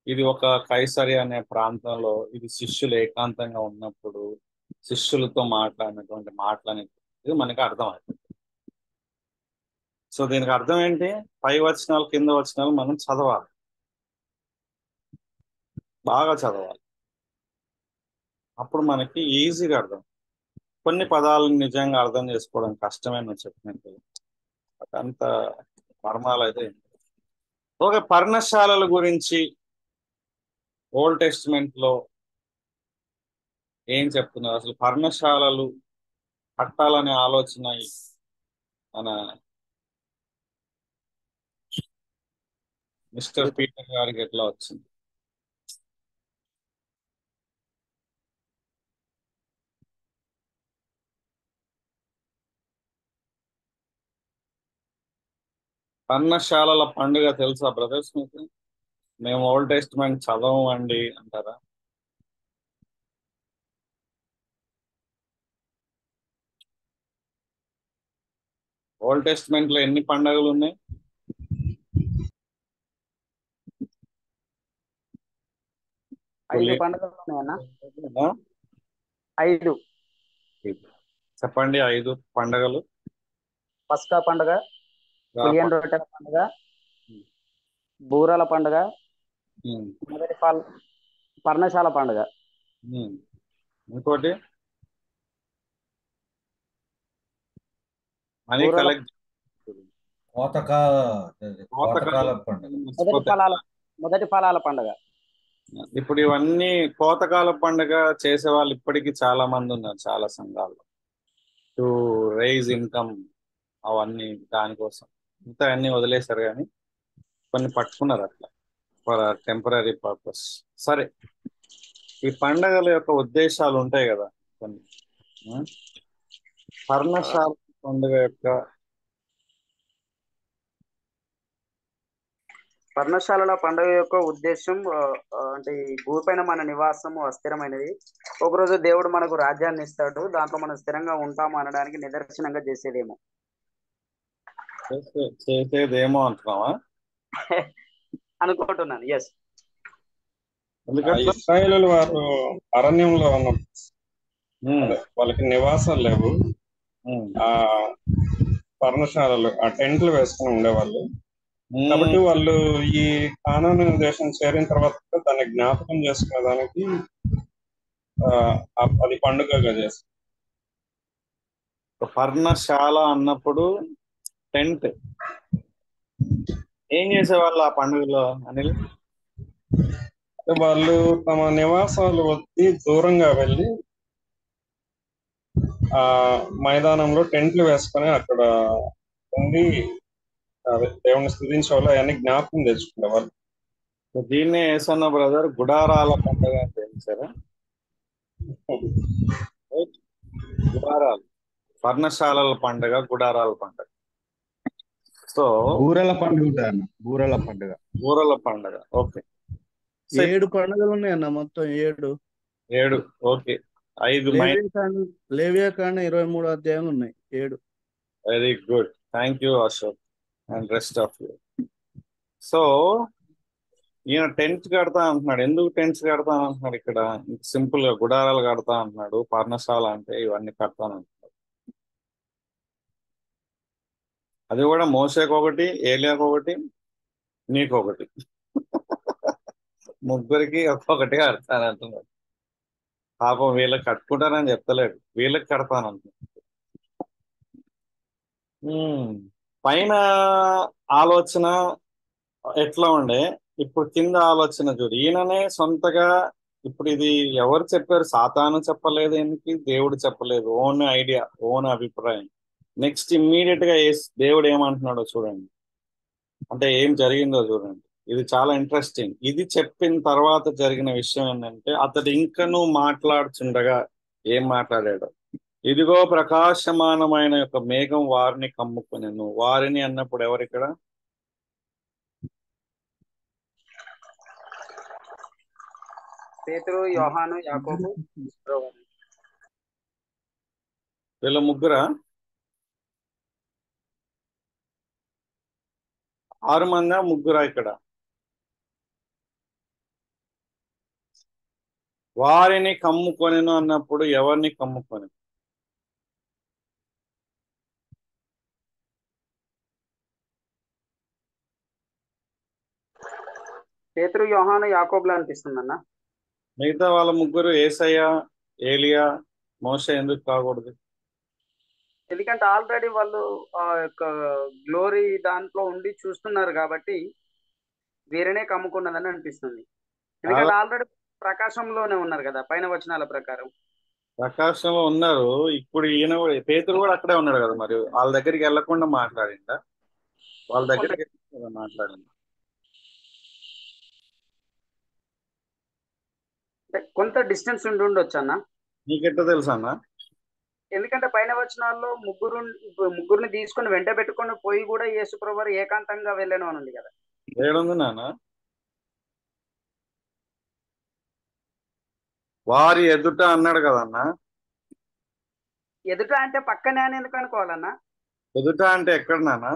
ఇది ఒక కైసరి అనే ప్రాంతంలో ఇది శిష్యులు ఏకాంతంగా ఉన్నప్పుడు శిష్యులతో మాట్లాడినటువంటి మాటలనేది మనకి అర్థమవుతుంది. సో దీనికి అర్థం ఏంటి, పై వచనాలు కింద వచనాలు మనం చదవాలి, బాగా చదవాలి, అప్పుడు మనకి ఈజీగా అర్థం. కొన్ని పదాలను నిజంగా అర్థం చేసుకోవడం కష్టమే నువ్వు చెప్పినట్టు, అంత మర్మాలు అయితే. ఒక పర్ణశాలల గురించి ఓల్డ్ టెస్టిమెంట్ లో ఏం చెప్తున్నారు, అసలు పర్ణశాలలు కట్టాలనే ఆలోచన మన మిస్టర్ పీటర్ గారికి ఎట్లా వచ్చింది? పర్ణశాలల పండుగ తెలుసా బ్రదర్స్ మీకు? మేము ఓల్డ్ టెస్టిమెంట్ చదవండి అంటారా? ఓల్డ్ టెస్టిమెంట్ లో ఎన్ని పండుగలు ఉన్నాయి? 5 పండుగలు ఉన్నాయన్నా. 5 చెప్పండి. 5 పండుగలు. పస్కా పండుగ, పులియన్ రొట్టెల పండుగ, బూరల పండుగ, మొదటి పర్ణశాల పండుగ, ఇంకోటి మనీ కలెక్ట్, కోతకాల పండుగ, మొదటి ఫలాల పండుగ. ఇప్పుడు ఇవన్నీ కోతకాల పండుగ చేసే వాళ్ళు ఇప్పటికీ చాలా మంది ఉన్నారు, చాలా సంఘాల్లో, టు రైజ్ ఇన్కమ్ అవన్నీ దానికోసం. ఇంత అన్ని వదిలేశారు కానీ కొన్ని పట్టుకున్నారు అట్లా ఫర్ టెంపరీ పర్పస్. సరే, ఈ పండుగల యొక్క ఉద్దేశాలు ఉంటాయి కదా కొన్ని. పర్ణశాల పండుగ యొక్క పర్ణశాలల పండుగ యొక్క ఉద్దేశం అంటే ఈ భూమిపైన మన నివాసము అస్థిరమైనది, ఒకరోజు దేవుడు మనకు రాజ్యాన్ని ఇస్తాడు, దాంట్లో మనం స్థిరంగా ఉంటాము అనడానికి నిదర్శనంగా చేసేదేమో. చేసేదేమో అంటున్నావా? అనుకుంటున్నాను. ఎస్. ఇశ్రాయేలు వారు అరణ్యంలో ఉన్నప్పుడు వాళ్ళకి నివాసాలు లేవు, ఆ పర్ణశాలలు, ఆ టెంట్లు వేసుకుని ఉండేవాళ్ళు. కాబట్టి వాళ్ళు ఈ కానాను దేశం చేరిన తర్వాత దాన్ని జ్ఞాపకం చేసుకునేదానికి అది పండుగగా చేస్తారు. పర్ణశాల అన్నప్పుడు టెంట్. ఏం చేసేవాళ్ళు ఆ పండుగలో అనిల్? వాళ్ళు తమ నివాసాలు వద్ది దూరంగా వెళ్ళి ఆ మైదానంలో టెంట్లు వేసుకొని అక్కడ ఉండి దేవుని స్థుతించేవాళ్ళు, అవన్నీ జ్ఞాపకం తెచ్చుకునేవాళ్ళు. దీన్నే ఏసన్న బ్రదర్ గుడారాల పండుగ అని తెలుసారా? గుడారాలు, పర్ణశాలల పండుగ, గుడారాల పండుగ. సో బూరల పండుగ, బూరల పండుగ, బూరల పండుగ. ఓకే, 7 పండుగలు ఉన్నాయన్న, మొత్తం 7. ఓకే, 5 లేవియాకాండ 23 అధ్యాయాలు ఉన్నాయి, 7. Very good, thank you Ashok and rest of you. So ఈయన టెంట్ కడతా అంటున్నాడు. ఎందుకు టెంట్స్ కడతా అంటున్నాడు? ఇక్కడ సింపుల్ గా గుడారాలు కడతా అంటున్నాడు. పర్ణశాల అంటే ఇవన్నీ కడతాను అంటున్నాడు. అది కూడా మోసేకు ఒకటి, ఏలియాకు ఒకటి, నీకు ఒకటి, ముగ్గురికి ఒక్కొక్కటి కడతాను అంటున్నాడు. పాపం వీళ్ళకి కట్టుకుంటానని చెప్తలేడు, వీళ్ళకి కడతాను అంటున్నాడు. పైన ఆలోచన ఎట్లా ఉండే, ఇప్పుడు కింద ఆలోచన చూడు. ఈయననే సొంతగా, ఇప్పుడు ఇది ఎవరు చెప్పారు? సాతాను చెప్పలేదు, ఎందుకు దేవుడు చెప్పలేదు, ఓన్ ఐడియా, ఓన్ అభిప్రాయం. నెక్స్ట్ ఇమ్మీడియట్ గా దేవుడు ఏమంటున్నాడో చూడండి, అంటే ఏం జరిగిందో చూడండి. ఇది చాలా ఇంట్రెస్టింగ్. ఇది చెప్పిన తర్వాత జరిగిన విషయం ఏంటంటే, అతడు ఇంకనూ మాట్లాడుచుండగా ఏం మాట్లాడాడు? ఇదిగో ప్రకాశమానమైన యొక్క మేఘం వారిని కమ్ముకొనెను. వారిని అన్నప్పుడు ఎవరిక్కడ? పేతురు, యోహాను, యాకోబు, వీళ్ళ ముగ్గురా? 6 మందా ముగ్గురా? ఇక్కడ వారిని కమ్ముకొనెను అన్నప్పుడు ఎవరిని కమ్ముకొని? పేతురు, యోహాను, యాకోబులు అనిపిస్తుంది అన్న. మిగతా వాళ్ళ ముగ్గురు యేసయ్య, ఏలియా, మోషే ఎందుకు కాకూడదు? ఎందుకంటే ఆల్రెడీ వాళ్ళు ఆ యొక్క గ్లోరీ దాంట్లో ఉండి చూస్తున్నారు కాబట్టి వీరనే కమ్ముకున్నదని అనిపిస్తుంది. ఎందుకంటే ఆల్రెడీ ప్రకాశంలోనే ఉన్నారు కదా పైన వచనాల ప్రకారం. ప్రకాశంలో ఉన్నారు. ఇప్పుడు ఈయన పేతురు కూడా అక్కడే ఉన్నాడు కదా, మరి వాళ్ళ దగ్గరికి వెళ్లకుండా మాట్లాడిందా? వాళ్ళ దగ్గరికి మాట్లాడింది. కొంత డిస్టెన్స్ ఉండి ఉండొచ్చు అన్న. నీకెట్టో తెలుసా అన్న? ఎందుకంటే పైన వచనాల్లో ముగ్గురిని తీసుకొని వెంట పెట్టుకొని పోయి కూడా యేసుప్రభు ఏకాంతంగా వెళ్ళాను అని ఉంది కదా. ఏడుంది నాన్న? వారి ఎదుట అన్నాడు కదన్న. ఎదుట అంటే పక్కనే అని ఎందుకు అనుకోవాలన్నా? ఎదుట అంటే ఎక్కడ నాన్న?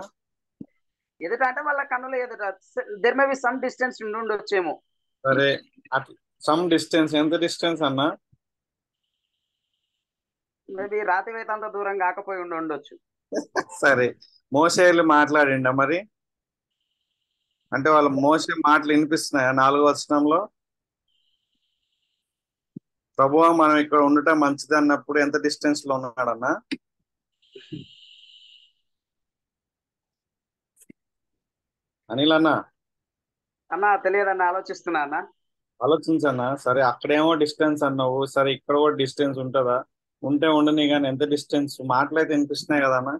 ఎదుట అంటే వాళ్ళ కన్నుల ఎదుట. There may be some distance ఉండి ఉండొచ్చేమో. సరే, సమ్ డిస్టెన్స్. ఎంత డిస్టెన్స్ అన్న? మేబీ రాతి వేతంత దూరం కాకపోయి ఉండొచ్చు. సరే, మోసేలు మాట్లాడిండా మరి? అంటే వాళ్ళ మోసే మాటలు వినిపిస్తున్నాయా 4వ వచనంలో? ప్రభువా మనం ఇక్కడ ఉండటం మంచిది అన్నప్పుడు ఎంత డిస్టెన్స్ లో ఉన్నాడన్నా? అనిల్ అన్న అన్నా తెలియదన్న, ఆలోచిస్తున్నా అన్న. ఆలోచించన్నా. సరే, అక్కడేమో డిస్టెన్స్ అన్నావు, సరే ఇక్కడ కూడా డిస్టెన్స్ ఉంటుందా? ఉంటే ఉండని, కానీ ఎంత డిస్టెన్స్? మాటలైతే వినిపిస్తున్నాయి కదన్నా.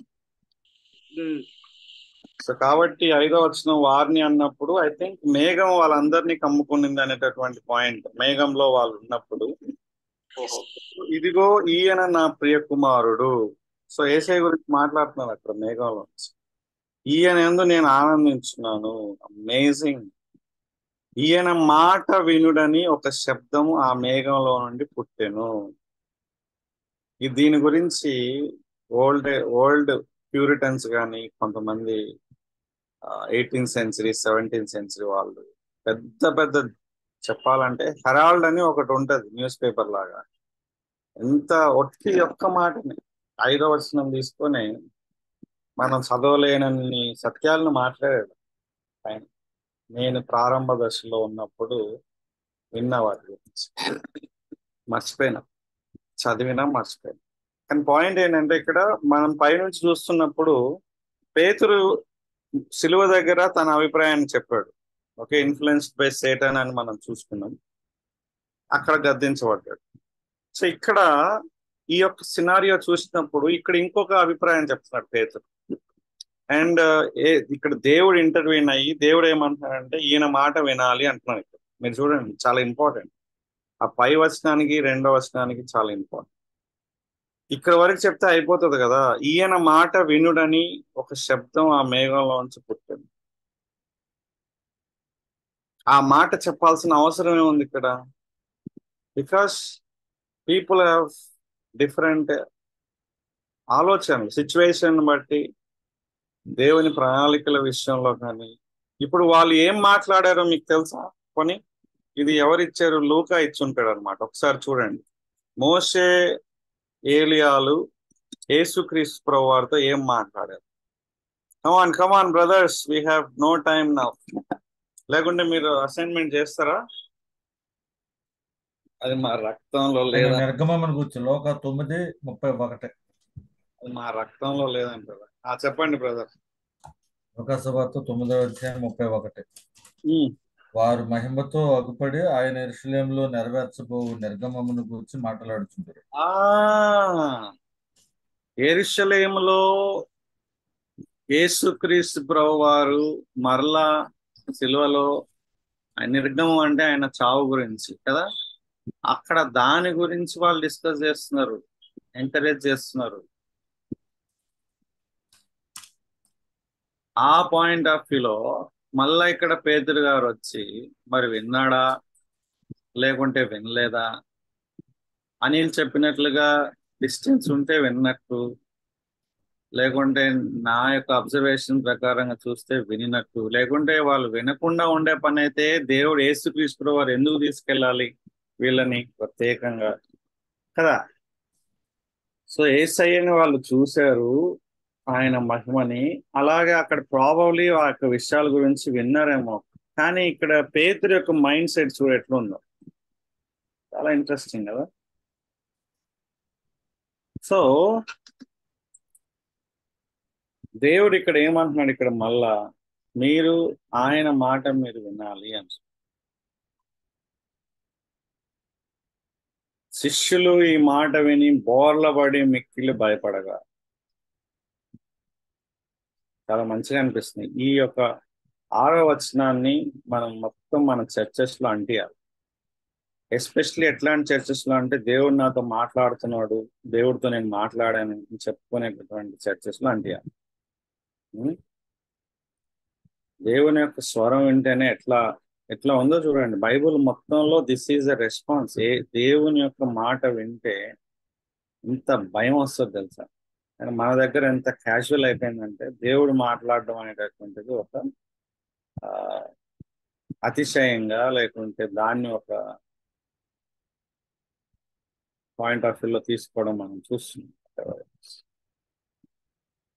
సో కాబట్టి 5వ వచనం వారిని అన్నప్పుడు ఐ థింక్ మేఘం వాళ్ళందరినీ కమ్ముకునింది అనేటటువంటి పాయింట్. మేఘంలో వాళ్ళు ఉన్నప్పుడు ఇదిగో ఈయన నా ప్రియ కుమారుడు. సో యేసయ్య గురించి మాట్లాడుతున్నారు అక్కడ మేఘంలో. ఈయన యందు నేను ఆనందించున్నాను. అమేజింగ్. ఈయన మాట వినుడని ఒక శబ్దము ఆ మేఘంలో నుండి పుట్టెను. దీని గురించి ఓల్డ్ ప్యూరిటన్స్ కానీ కొంతమంది 18th సెంచరీ 17th సెంచరీ వాళ్ళు పెద్ద పెద్ద చెప్పాలంటే హెరాల్డ్ అని ఒకటి ఉంటది, న్యూస్ పేపర్ లాగా. ఎంత ఒట్టి ఒక్క మాటని 5వ వచనం తీసుకొని మనం చదవలేనన్ని సత్యాలను మాట్లాడాడు ఆయన. నేను ప్రారంభ దశలో ఉన్నప్పుడు విన్న వాటి గురించి మర్చిపోయినా, చదివినా మర్చిపోయినా. కానీ పాయింట్ ఏంటంటే ఇక్కడ మనం పైనుంచి చూస్తున్నప్పుడు పేతురు సిలువ దగ్గర తన అభిప్రాయాన్ని చెప్పాడు. ఓకే, ఇన్ఫ్లుయెన్స్డ్ బై సేటన్ అని మనం చూసుకున్నాం. అక్కడ గద్దించబడ్డాడు. సో ఇక్కడ ఈ యొక్క సినారియో చూసినప్పుడు ఇక్కడ ఇంకొక అభిప్రాయం చెప్తున్నాడు పేతురు. అండ్ ఇక్కడ దేవుడు ఇంటర్వ్యూన్ అయ్యి దేవుడు ఏమంటున్నాడంటే ఈయన మాట వినాలి అంటున్నాడు. ఇక్కడ మీరు చూడండి, చాలా ఇంపార్టెంట్. ఆ పై వచనానికి 2వ వచనానికి చాలా ఇంపార్టెంట్. ఇక్కడ వరకు చెప్తే అయిపోతుంది కదా. ఈయన మాట వినుడని ఒక శబ్దం ఆ మేఘంలోంచి పుట్టింది. ఆ మాట చెప్పాల్సిన అవసరం ఏముంది ఇక్కడ? బికాస్ పీపుల్ హ్యావ్ డిఫరెంట్ ఆలోచనలు, సిచ్యువేషన్ బట్టి, దేవుని ప్రణాళికల విషయంలో కానీ. ఇప్పుడు వాళ్ళు ఏం మాట్లాడారో మీకు తెలుసా? కొని ఇది ఎవరిచ్చారు? లూకా ఇచ్చుంటాడు అనమాట. ఒకసారి చూడండి. మోషే, ఏలియాలు యేసుక్రీస్తు ప్రభు వారితో ఏం మాట్లాడారు. Come on brothers, we have no time now. లేకుంటే మీరు అసైన్మెంట్ చేస్తారా? అది మా రక్తంలో లేదా? నిర్గమం గురించి లోక 9:31. అది మా రక్తంలో లేదంటారా? చెప్పండి బ్రదర్. లోకసభతో 9:31. వారు మహిమతో అగుపడి ఆయన యెరూషలేములో నెరవేర్చబో నిర్గమమును గురించి మాట్లాడుచుంటారు. యెరూషలేములో యేసుక్రీస్తు ప్రభు వారు మరలా సిలువలో నిర్గమం అంటే ఆయన చావు గురించి కదా. అక్కడ దాని గురించి వాళ్ళు డిస్కస్ చేస్తున్నారు. ఎంకరేజ్ చేస్తున్నారు. ఆ పాయింట్ ఆఫ్ వ్యూలో మళ్ళా ఇక్కడ పేతురు గారు వచ్చి మరి విన్నాడా లేకుంటే వినలేదా, అనిల్ చెప్పినట్లుగా డిస్టెన్స్ ఉంటే విన్నట్టు, లేకుంటే నా యొక్క అబ్జర్వేషన్ ప్రకారంగా చూస్తే వినినట్టు, లేకుంటే వాళ్ళు వినకుండా ఉండే పని అయితే దేవుడు యేసుక్రీస్తు వారు ఎందుకు తీసుకెళ్ళాలి వీళ్ళని ప్రత్యేకంగా కదా. సో యేసయ్యని వాళ్ళు చూశారు, ఆయన మహిమని. అలాగే అక్కడ ప్రాబబ్లీ ఆ యొక్క విషయాల గురించి విన్నారేమో. కానీ ఇక్కడ పేతురు యొక్క మైండ్ సెట్ చూడ ఎట్లుందో, చాలా ఇంట్రెస్టింగ్ కదా. సో దేవుడు ఇక్కడ ఏమంటున్నాడు, ఇక్కడ మళ్ళా మీరు ఆయన మాట మీరు వినాలి అని. శిష్యులు ఈ మాట విని బోర్లబడి మిక్కిలి భయపడగా. చాలా మంచిగా అనిపిస్తుంది. ఈ యొక్క 6వ వచనాన్ని మనం మొత్తం మన చర్చెస్ లో అంటియాలి. ఎస్పెషల్లీ ఎట్లాంటి చర్చెస్ లో అంటే దేవుడు నాతో మాట్లాడుతున్నాడు, దేవుడితో నేను మాట్లాడాను అని చెప్పుకునేటటువంటి చర్చెస్ లో అంటియాలి. దేవుని యొక్క స్వరం వింటేనే ఎట్లా ఉందో చూడండి. బైబుల్ మొత్తంలో దిస్ ఈజ్ అ రెస్పాన్స్. దేవుని యొక్క మాట వింటే ఇంత భయం వస్తుంది తెలుసా. కానీ మన దగ్గర ఎంత క్యాజువల్ అయిపోయిందంటే దేవుడు మాట్లాడడం అనేటటువంటిది ఒక అతిశయంగా, లేకుంటే దాన్ని ఒక పాయింట్ ఆఫ్ వ్యూలో తీసుకోవడం మనం చూస్తున్నాం.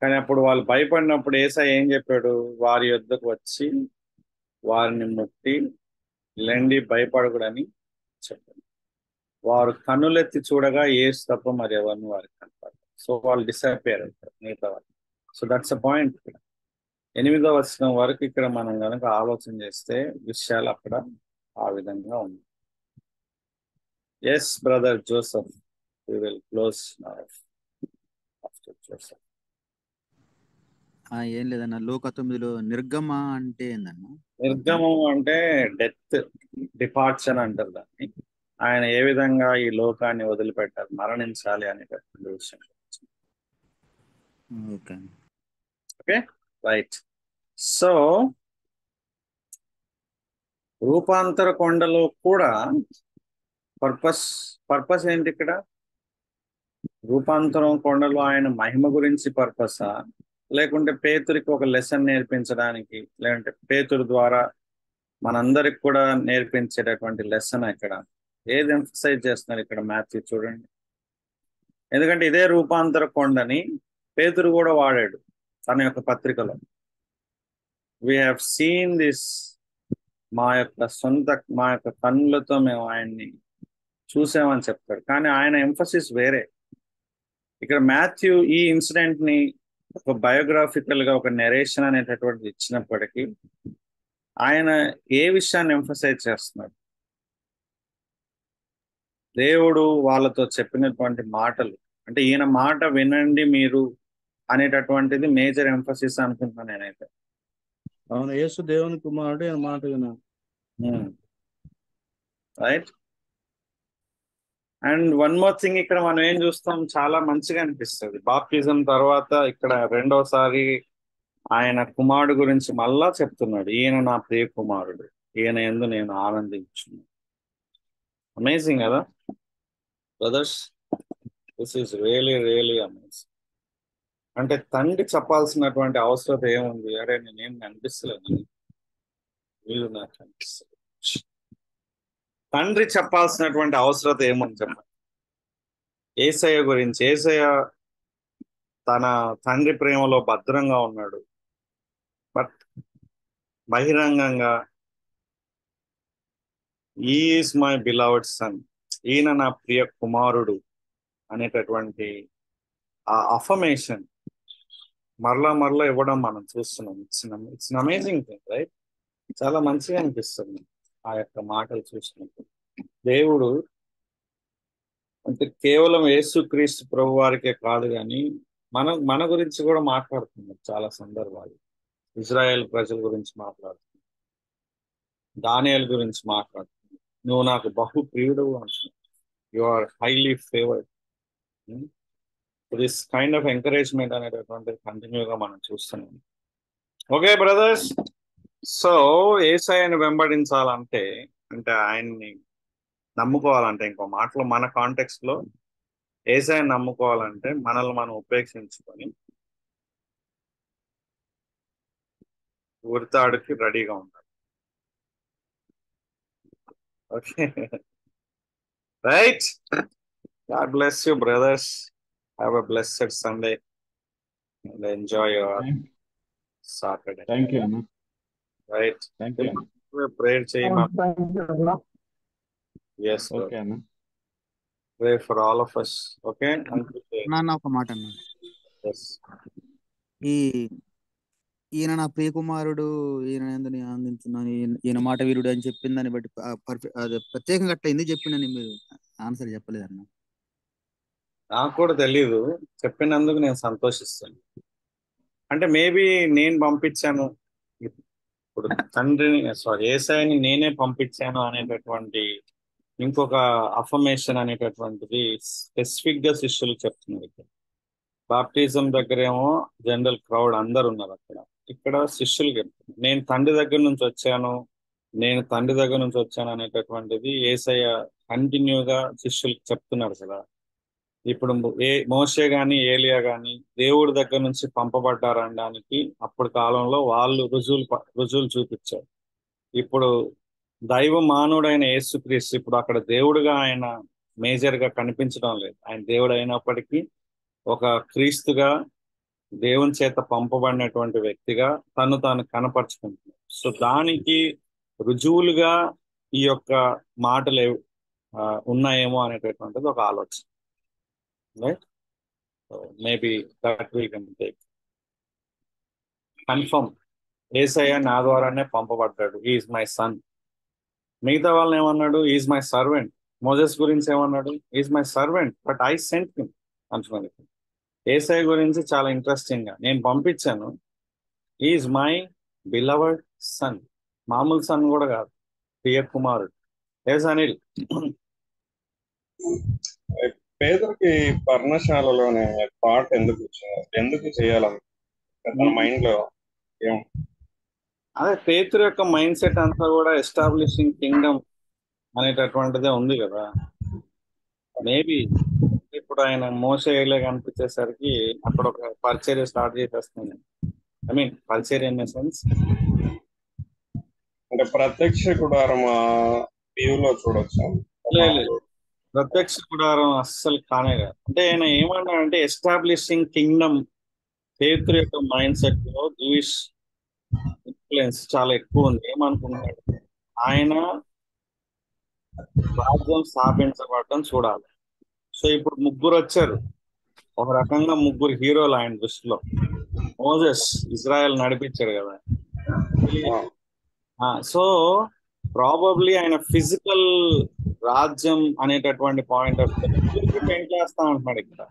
కానీ అప్పుడు వాళ్ళు భయపడినప్పుడు యేసయ్య ఏం చెప్పాడు, వారి యొద్దకు వచ్చి వారిని ముట్టి లెండి భయపడకూడని చెప్పాడు. వారు కన్నులెత్తి చూడగా యేసు తప్ప మరి ఎవరిని వారికి కనపడదు. సో వాళ్ళు డిసప్పేర్ అవుతారు మిగతా వాళ్ళు. So that's a point. ఇక్కడ 8వ వచనం వరకు ఇక్కడ మనం కనుక ఆలోచన చేస్తే విషయాలు అక్కడ ఆ విధంగా ఉంది. Yes brother Joseph, we will close now after Joseph. ఏం లేదన్న, లోక 9లో నిర్గమ అంటే ఏందన్న? నిర్గమం అంటే డెత్, డిపార్చర్ అంటారు దాన్ని. ఆయన ఏ విధంగా ఈ లోకాన్ని వదిలిపెట్టారు, మరణించాలి అనేటటువంటి విషయం. Okay right. సో రూపాంతర కొండలో కూడా పర్పస్ ఏంటి ఇక్కడ? రూపాంతరం కొండలో ఆయన మహిమ గురించి పర్పసా, లేకుంటే పేతురికి ఒక లెసన్ నేర్పించడానికి, లేదంటే పేతురు ద్వారా మనందరికి కూడా నేర్పించేటటువంటి లెసన్ ఇక్కడ ఏది ఎంఫసైజ్ చేస్తున్నారు ఇక్కడ మాథ్యూ చూడండి. ఎందుకంటే ఇదే రూపాంతర కొండని పేతురు కూడా వాడాడు తన యొక్క పత్రికలో. వీ హ్యావ్ సీన్ దిస్, మా యొక్క కన్నులతో మేము ఆయన్ని చూసామని చెప్తాడు. కానీ ఆయన ఎంఫసిస్ వేరే. ఇక్కడ మాథ్యూ ఈ ఇన్సిడెంట్ ని ఒక బయోగ్రాఫికల్ గా ఒక నెరేషన్ అనేటటువంటిది ఇచ్చినప్పటికీ ఆయన ఏ విషయాన్ని ఎంఫసైజ్ చేస్తున్నాడు? దేవుడు వాళ్ళతో చెప్పినటువంటి మాటలు, అంటే ఈయన మాట వినండి మీరు అనేటటువంటిది మేజర్ ఎంఫసిస్ అనుకుంటున్నాను నేనైతే. అవును, యేసు దేవుని కుమారుడు, ఆయన మాట వినాలి. Right. And one more thing, ఇక్కడ మనం ఏం చూస్తాం, చాలా మంచిగా అనిపిస్తుంది. బాప్టిజం తర్వాత ఇక్కడ రెండోసారి ఆయన కుమారుడు గురించి మళ్ళా చెప్తున్నాడు. ఈయన నా ప్రియ కుమారుడు, ఈయన యందు నేను ఆనందించున్నాను. అమేజింగ్ కదా brothers, this is really really amazing. అంటే తండ్రి చెప్పాల్సినటువంటి అవసరం ఏముంది? అరే నేనేం కనిపిస్తలేదు, వీళ్ళు నాకు కనిపిస్తుంది. తండ్రి చెప్పాల్సినటువంటి అవసరం ఏముంది చెప్పండి? యేసయ్య గురించి. యేసయ్య తన తండ్రి ప్రేమలో భద్రంగా ఉన్నాడు, బట్ బహిరంగంగా ఈజ్ మై బిలవడ్ సన్, ఈయన నా ప్రియ కుమారుడు అనేటటువంటి ఆ అఫర్మేషన్ మరలా ఇవ్వడం మనం చూస్తున్నాం. It's amazing thing right. చాలా మంచిగా అనిపిస్తుంది ఆ యొక్క మాటలు చూసినప్పుడు. దేవుడు అంటే కేవలం యేసుక్రీస్తు ప్రభు వారికే కాదు కానీ మన గురించి కూడా మాట్లాడుతున్నారు చాలా సందర్భాలు. ఇజ్రాయెల్ ప్రజల గురించి మాట్లాడుతున్నారు, దానియేలు గురించి మాట్లాడుతున్నారు. నువ్వు నాకు బహు ప్రియుడు అంటున్నావు, you are highly favoured. This kind of encouragement అనేటటువంటి కంటిన్యూగా మనం చూస్తున్నాం. ఓకే బ్రదర్స్, సో యేసయ్యను వెంబడించాలంటే, అంటే ఆయన్ని నమ్ముకోవాలంటే, ఇంకో మాటలో మన కాంటెక్స్ట్ లో యేసయ్యను నమ్ముకోవాలంటే మనల్ని మనం ఉపేక్షించుకొని ఉరితాడుకి రెడీగా ఉండాలి. Okay, right. God bless you brothers. Have a blessed Sunday and enjoy your Saturday. Thank you అన్న. రైట్, థ్యాంక్ యూ అన్న. ప్రేయర్ చేయమా? ఎస్ ఓకే అన్న. pray for all of us. Okay, నాన్న ఒక మాట అన్న, yes. ఈ ఈయన నా ప్రియకుమారుడు, ఈయన ఎందుని ఆనందించున్నాను, ఈయన మాట వీరుడు అని చెప్పిన దాన్ని బట్టి అది ప్రత్యేకంగా అట్లా ఎందుకు చెప్పిండని మీరు ఆన్సర్ చెప్పలేదన్న. నాకు కూడా తెలీదు, చెప్పినందుకు నేను సంతోషిస్తాను. అంటే మేబీ నేను పంపించాను, ఇప్పుడు తండ్రిని యేసయ్యని నేనే పంపించాను అనేటటువంటి ఇంకొక అఫర్మేషన్ అనేటటువంటిది స్పెసిఫిక్ గా శిష్యులు చెప్తున్నారు. ఇక్కడ బాప్టిజం దగ్గరేమో జనరల్ క్రౌడ్ అందరు ఉన్నారు, ఇక్కడ శిష్యులు చెప్తున్నారు నేను తండ్రి దగ్గర నుంచి వచ్చాను అనేటటువంటిది యేసయ్య కంటిన్యూగా శిష్యులకు చెప్తున్నారు కదా. ఇప్పుడు మోషే గాని ఏలియా గాని దేవుడి దగ్గర నుంచి పంపబడ్డారనడానికి అప్పుడు కాలంలో వాళ్ళు రుజువులు చూపించారు. ఇప్పుడు దైవ మానవుడైన యేసుక్రీస్తు ఇప్పుడు అక్కడ దేవుడుగా ఆయన మేజర్ గా కనిపించడం లేదు. ఆయన దేవుడు అయినప్పటికీ ఒక క్రీస్తుగా దేవుని చేత పంపబడినటువంటి వ్యక్తిగా తను తాను కనపరుచుకుంటున్నాడు. సో దానికి రుజువులుగా ఈ యొక్క మాటలు ఉన్నాయేమో అనేటటువంటిది ఒక ఆలోచన. Right, maybe that we can take confirm. యేసయ్య నా ద్వారానే పంపబడ్డాడు, ఈజ్ మై సన్. మిగతా వాళ్ళని ఏమన్నాడు? Is my servant. మోజెస్ గురించి ఏమన్నాడు? Is my servant but I sent him అంటున్నాడు. యేసయ్య గురించి చాలా ఇంట్రెస్టింగ్ గా నేను పంపించాను, ఈజ్ మై బిలవర్డ్ సన్. మామూలు సన్ కూడా కాదు, ప్రియ కుమారుడు. ఎస్ అనిల్. పేదరికి పర్ణశాలలోనే పాట ఎందుకు వచ్చింది, ఎందుకు చేయాలని తన మైండ్ లో ఏం? అదే పేతురు యొక్క మైండ్ సెట్ అంతా కూడా ఎస్టాబ్లిషింగ్ కింగ్డమ్ అనేటటువంటిదే ఉంది కదా. మేబీ ఇప్పుడు ఆయన మోసే ఏలే కనిపించేసరికి అక్కడ ఒక పరిచర్య స్టార్ట్ చేసేస్తుంది. ఐ మీన్ పరిచర్య ఇన్ ద సెన్స్ అంటే ప్రత్యక్ష గుడారం వ్యూలో చూడొచ్చు. లేదు, ప్రత్యక్ష గుడారం అస్సలు కానే కాదు. అంటే ఆయన ఏమన్నాడంటే ఎస్టాబ్లిషింగ్ కింగ్డమ్. పేతురు యొక్క మైండ్ సెట్ లో జూయిష్ ఇన్ఫ్లుయెన్స్ చాలా ఎక్కువ ఉంది. ఏమనుకున్నాడు ఆయన? రాజ్యం స్థాపించబడటం చూడాలి. సో ఇప్పుడు ముగ్గురు వచ్చారు, ఒక రకంగా ముగ్గురు హీరోలు ఆయన దృష్టిలో. మోజెస్ ఇజ్రాయెల్ నడిపించాడు కదా. సో ప్రాబబ్లీ ఆయన ఫిజికల్ రాజ్యం అనేటటువంటి పాయింట్ ఆఫ్ పెయింట్ చేస్తా అంటున్నాడు ఇక్కడ.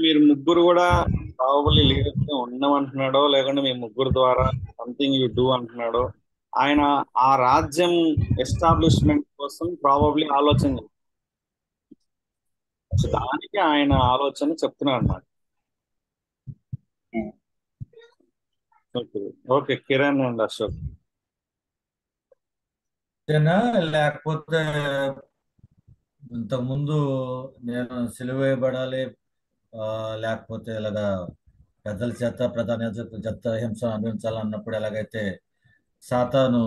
మీరు ముగ్గురు కూడా ప్రాబబ్లీ లీడర్స్ ఉండమంటున్నాడో, లేకుంటే మీ ముగ్గురు ద్వారా సంథింగ్ యూ డూ అంటున్నాడో. ఆయన ఆ రాజ్యం ఎస్టాబ్లిష్మెంట్ కోసం ప్రాబబ్లీ ఆలోచన, దానికి ఆయన ఆలోచన చెప్తున్నాడు అన్నమాట. Okay, Kiran and Ashok. లేకపోతే ఇంతకుముందు నేను సిలువ వేయబడాలి, లేకపోతే ఇలాగా పెద్దల చేత ప్రధాన యాజకుల చేత హింస అనుభవించాలన్నప్పుడు ఎలాగైతే సాతాను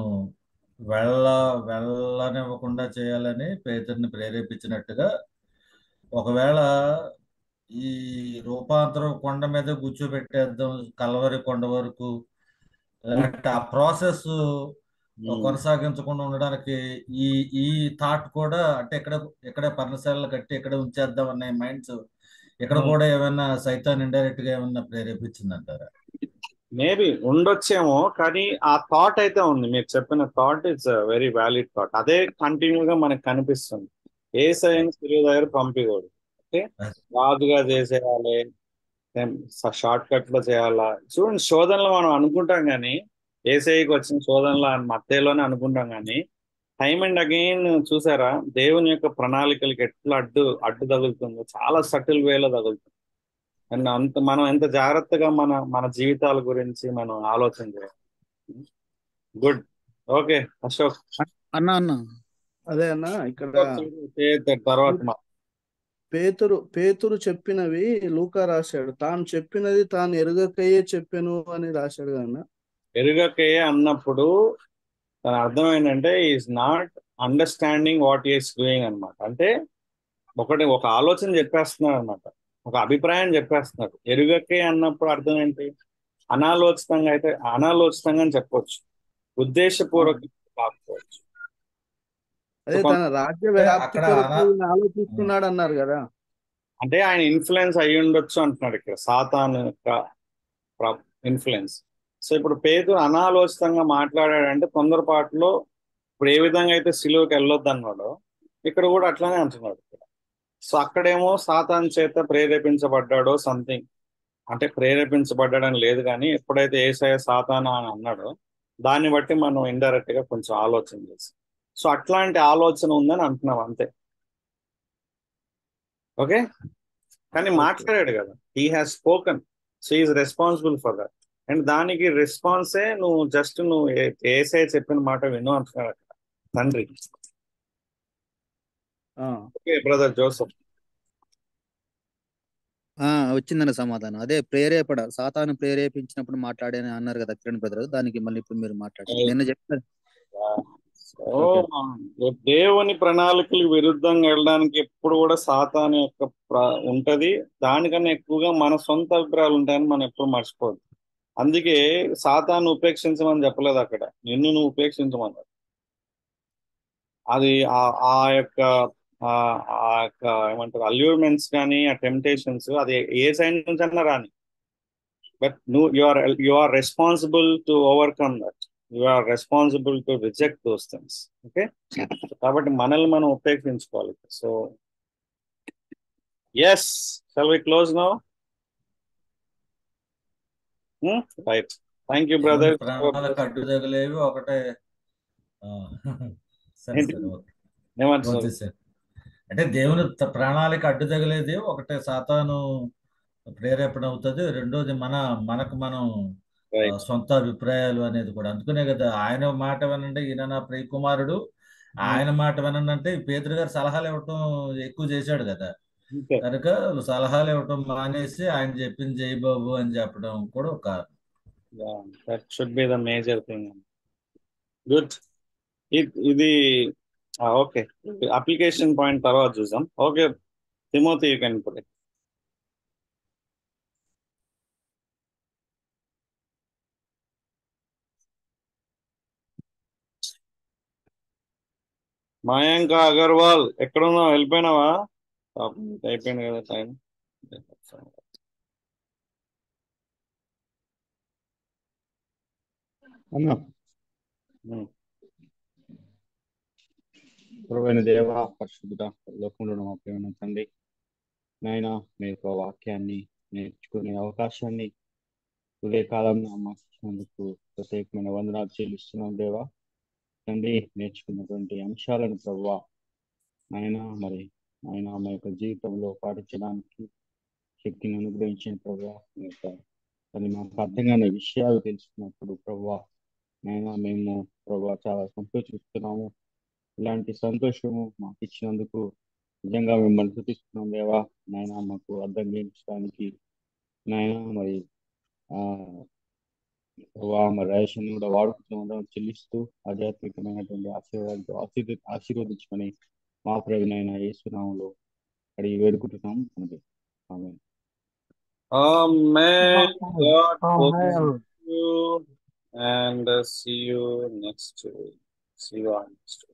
వెళ్ళనివ్వకుండా చేయాలని పేతురుని ప్రేరేపించినట్టుగా, ఒకవేళ ఈ రూపాంతరం కొండ మీద కూర్చోబెట్టేద్దాం కల్వరి కొండ వరకు, లేకపోతే ఆ ప్రాసెస్ కొనసాగించకుండా ఉండడానికి ఈ ఈ థాట్ కూడా, అంటే ఇక్కడ పర్ణశాలలు కట్టి ఇక్కడ ఉంచేద్దాం అనే మైండ్స్ ఇక్కడ కూడా ఏమైనా సైతాన్ ఇండైరెక్ట్ గా ఏమైనా ప్రేరేపించిందంటారా? మేబీ ఉండొచ్చేమో, కానీ ఆ థాట్ అయితే ఉంది. మీరు చెప్పిన thought it's very valid thought. అదే కంటిన్యూగా మనకు కనిపిస్తుంది. యేసయ్యని సిలువ దగ్గర పంపికూడదు, ఓకే, రాజుగా చేసేయాలి, షార్ట్ కట్ లో చేయాలా. చూడండి, శోధనలో మనం అనుకుంటాం కానీ యేసయ్యకి వచ్చిన శోధనలో మత్తయిలోనే అనుకుంటాం కానీ టైమ్ అండ్ అగైన్ చూసారా దేవుని యొక్క ప్రణాళికలకి ఎట్లా అడ్డు తగులుతుందో, చాలా సటిల్ వేలో తగులుతుంది. అండ్ మనం ఎంత జాగ్రత్తగా మన జీవితాల గురించి మనం ఆలోచన చేయాలి. గుడ్. ఓకే అశోక్. అన్న అదే అన్న ఇక్కడ తర్వాత పేతురు చెప్పినవి లూకా రాశాడు. తాను చెప్పినది తాను ఎరుగకయే చెప్పాను అని రాశాడు కదా అన్న. ఎరుగకయే అన్నప్పుడు దాని అర్థం ఏంటంటే is not understanding what is doing అనమాట. అంటే ఒక ఆలోచన చెప్పేస్తున్నాడు అనమాట, ఒక అభిప్రాయం చెప్పేస్తున్నాడు. ఎరుగకే అన్నప్పుడు అర్థం ఏంటి? అనాలోచితంగా అని చెప్పొచ్చు, ఉద్దేశపూర్వకంగా కాకపోవచ్చు. అదే తన రాజ్య వ్యాప్తి కొరకు ఆలోచిస్తున్నాడు అన్నారు కదా. అంటే ఆయన ఇన్ఫ్లుయెన్స్ అయ్యి ఉండొచ్చు అంటున్నాడు ఇక్కడ, సాతాను యొక్క ఇన్ఫ్లుయెన్స్. సో ఇప్పుడు పేతురు అనాలోచితంగా మాట్లాడాడంటే తొందరపాటులో, ఇప్పుడు ఏ విధంగా అయితే సిలువకి వెళ్ళొద్దు అన్నాడో ఇక్కడ కూడా అట్లానే అంటున్నాడు ఇక్కడ. సో అక్కడేమో సాతాను చేత ప్రేరేపించబడ్డాడో సంథింగ్, అంటే ప్రేరేపించబడ్డాడని లేదు, కానీ ఎప్పుడైతే యేసయ్య సాతాను అని అన్నాడో దాన్ని బట్టి మనం ఇండైరెక్ట్ గా కొంచెం ఆలోచన చేసి, సో అట్లాంటి ఆలోచన ఉందని అంటున్నాం అంతే. ఓకే, కానీ మాట్లాడాడు కదా, he has spoken, so is responsible for that. And దానికి రెస్పాన్సే నువ్వు యేసయ్య చెప్పిన మాట విను అంటున్నాడు అక్కడ తండ్రి. Okay brother Joseph. వచ్చిందన్న సమాధానం. అదే సాతాను ప్రేరేపించినప్పుడు మాట్లాడే అన్నారు కదా కిరణ్ బ్రదర్, దానికి మళ్ళీ ఇప్పుడు మీరు మాట్లాడారు. నిన్న చెప్పారు. దేవుని ప్రణాళికలకు విరుద్ధంగా వెళ్ళడానికి ఎప్పుడు కూడా సాతాను యొక్క ఉంటది. దానికన్నా ఎక్కువగా మన సొంత అభిప్రాయాలు ఉంటాయని మనం ఎప్పుడు మర్చిపోదు. అందుకే సాతాను ఉపేక్షించమని చెప్పలేదు అక్కడ, నిన్ను నువ్వు ఉపేక్షించమన్నాడు. అది ఆ యొక్క ఏమంటారు అల్యూర్మెంట్స్ కానీ ఆ టెంప్టేషన్స్, అది ఏ సైడ్ నుంచి అన్నా రాని, but you are responsible to overcome that. You are responsible to reject those things. Okay, కాబట్టి మనల్ని మనం ఉపేక్షించుకోవాలి. So yes, shall we close now? Right, thank you brother. అడ్డు తగిలేవి ఒకటే. సరే సరే, ఓకే. అంటే దేవుని ప్రణాళిక అడ్డు తగిలేది ఒకటే సాతాను ప్రేరేపణ అవుతుంది, రెండోది మనకు మనం సొంత అభిప్రాయాలు అనేది కూడా. అందుకనే కదా ఆయన మాట వినండి ఈయన నా ప్రియ కుమారుడు, ఆయన మాట వినండి అంటే పేతురు గారు సలహాలు ఇవ్వటం ఎక్కువ చేశాడు కదా, కనుక సలహాలు ఇవ్వటం మానేసి ఆయన చెప్పింది జై బాబు అని చెప్పడం కూడా ఒక కారణం. That should be the major thing. Good. ఇది ఓకే, అప్లికేషన్ పాయింట్ తర్వాత చూసాం. Okay Timothy, you can put it. Mayank Agarwal ఎక్కడున్నావు? వెళ్ళిపోయినావా? అయిపోయింది కదా టైం. అన్నా ప్రభువైన దేవ, పరిశుద్ధుడా, లోకంలో మా ప్రేమ తండ్రి, నాయన మీ యొక్క వాక్యాన్ని నేర్చుకునే అవకాశాన్ని ఉదయకాలంలో మాకు ఇచ్చినందుకు ప్రత్యేకమైన వందనాలు చెల్లిస్తున్నాం దేవా. తండ్రి, నేర్చుకున్నటువంటి అంశాలను ప్రభువా నాయన మా యొక్క జీవితంలో పాటించడానికి శక్తిని అనుగ్రహించిన ప్రభువా, అది మాకు అర్థం కాని విషయాలు తెలుసుకున్నప్పుడు ప్రభువా నాయన మేము ప్రభువా చాలా సంతోషిస్తున్నాము. ఇలాంటి సంతోషము మాకు ఇచ్చినందుకు నిజంగా మిమ్మల్ని స్తుతిస్తున్నాం దేవా. నాయన మాకు అర్థం చేయించడానికి నాయన మరి రేషన్ కూడా వాడుకుంటున్నాం చెల్లిస్తూ ఆధ్యాత్మికమైనటువంటి ఆశీర్వాదాలతో ఆశీర్వదించుకొని మా ప్రభువైన యేసునామములో అడిగి వేడుకుంటున్నాము. ఆమేన్. Amen. God bless you and see you next week. See you on next week.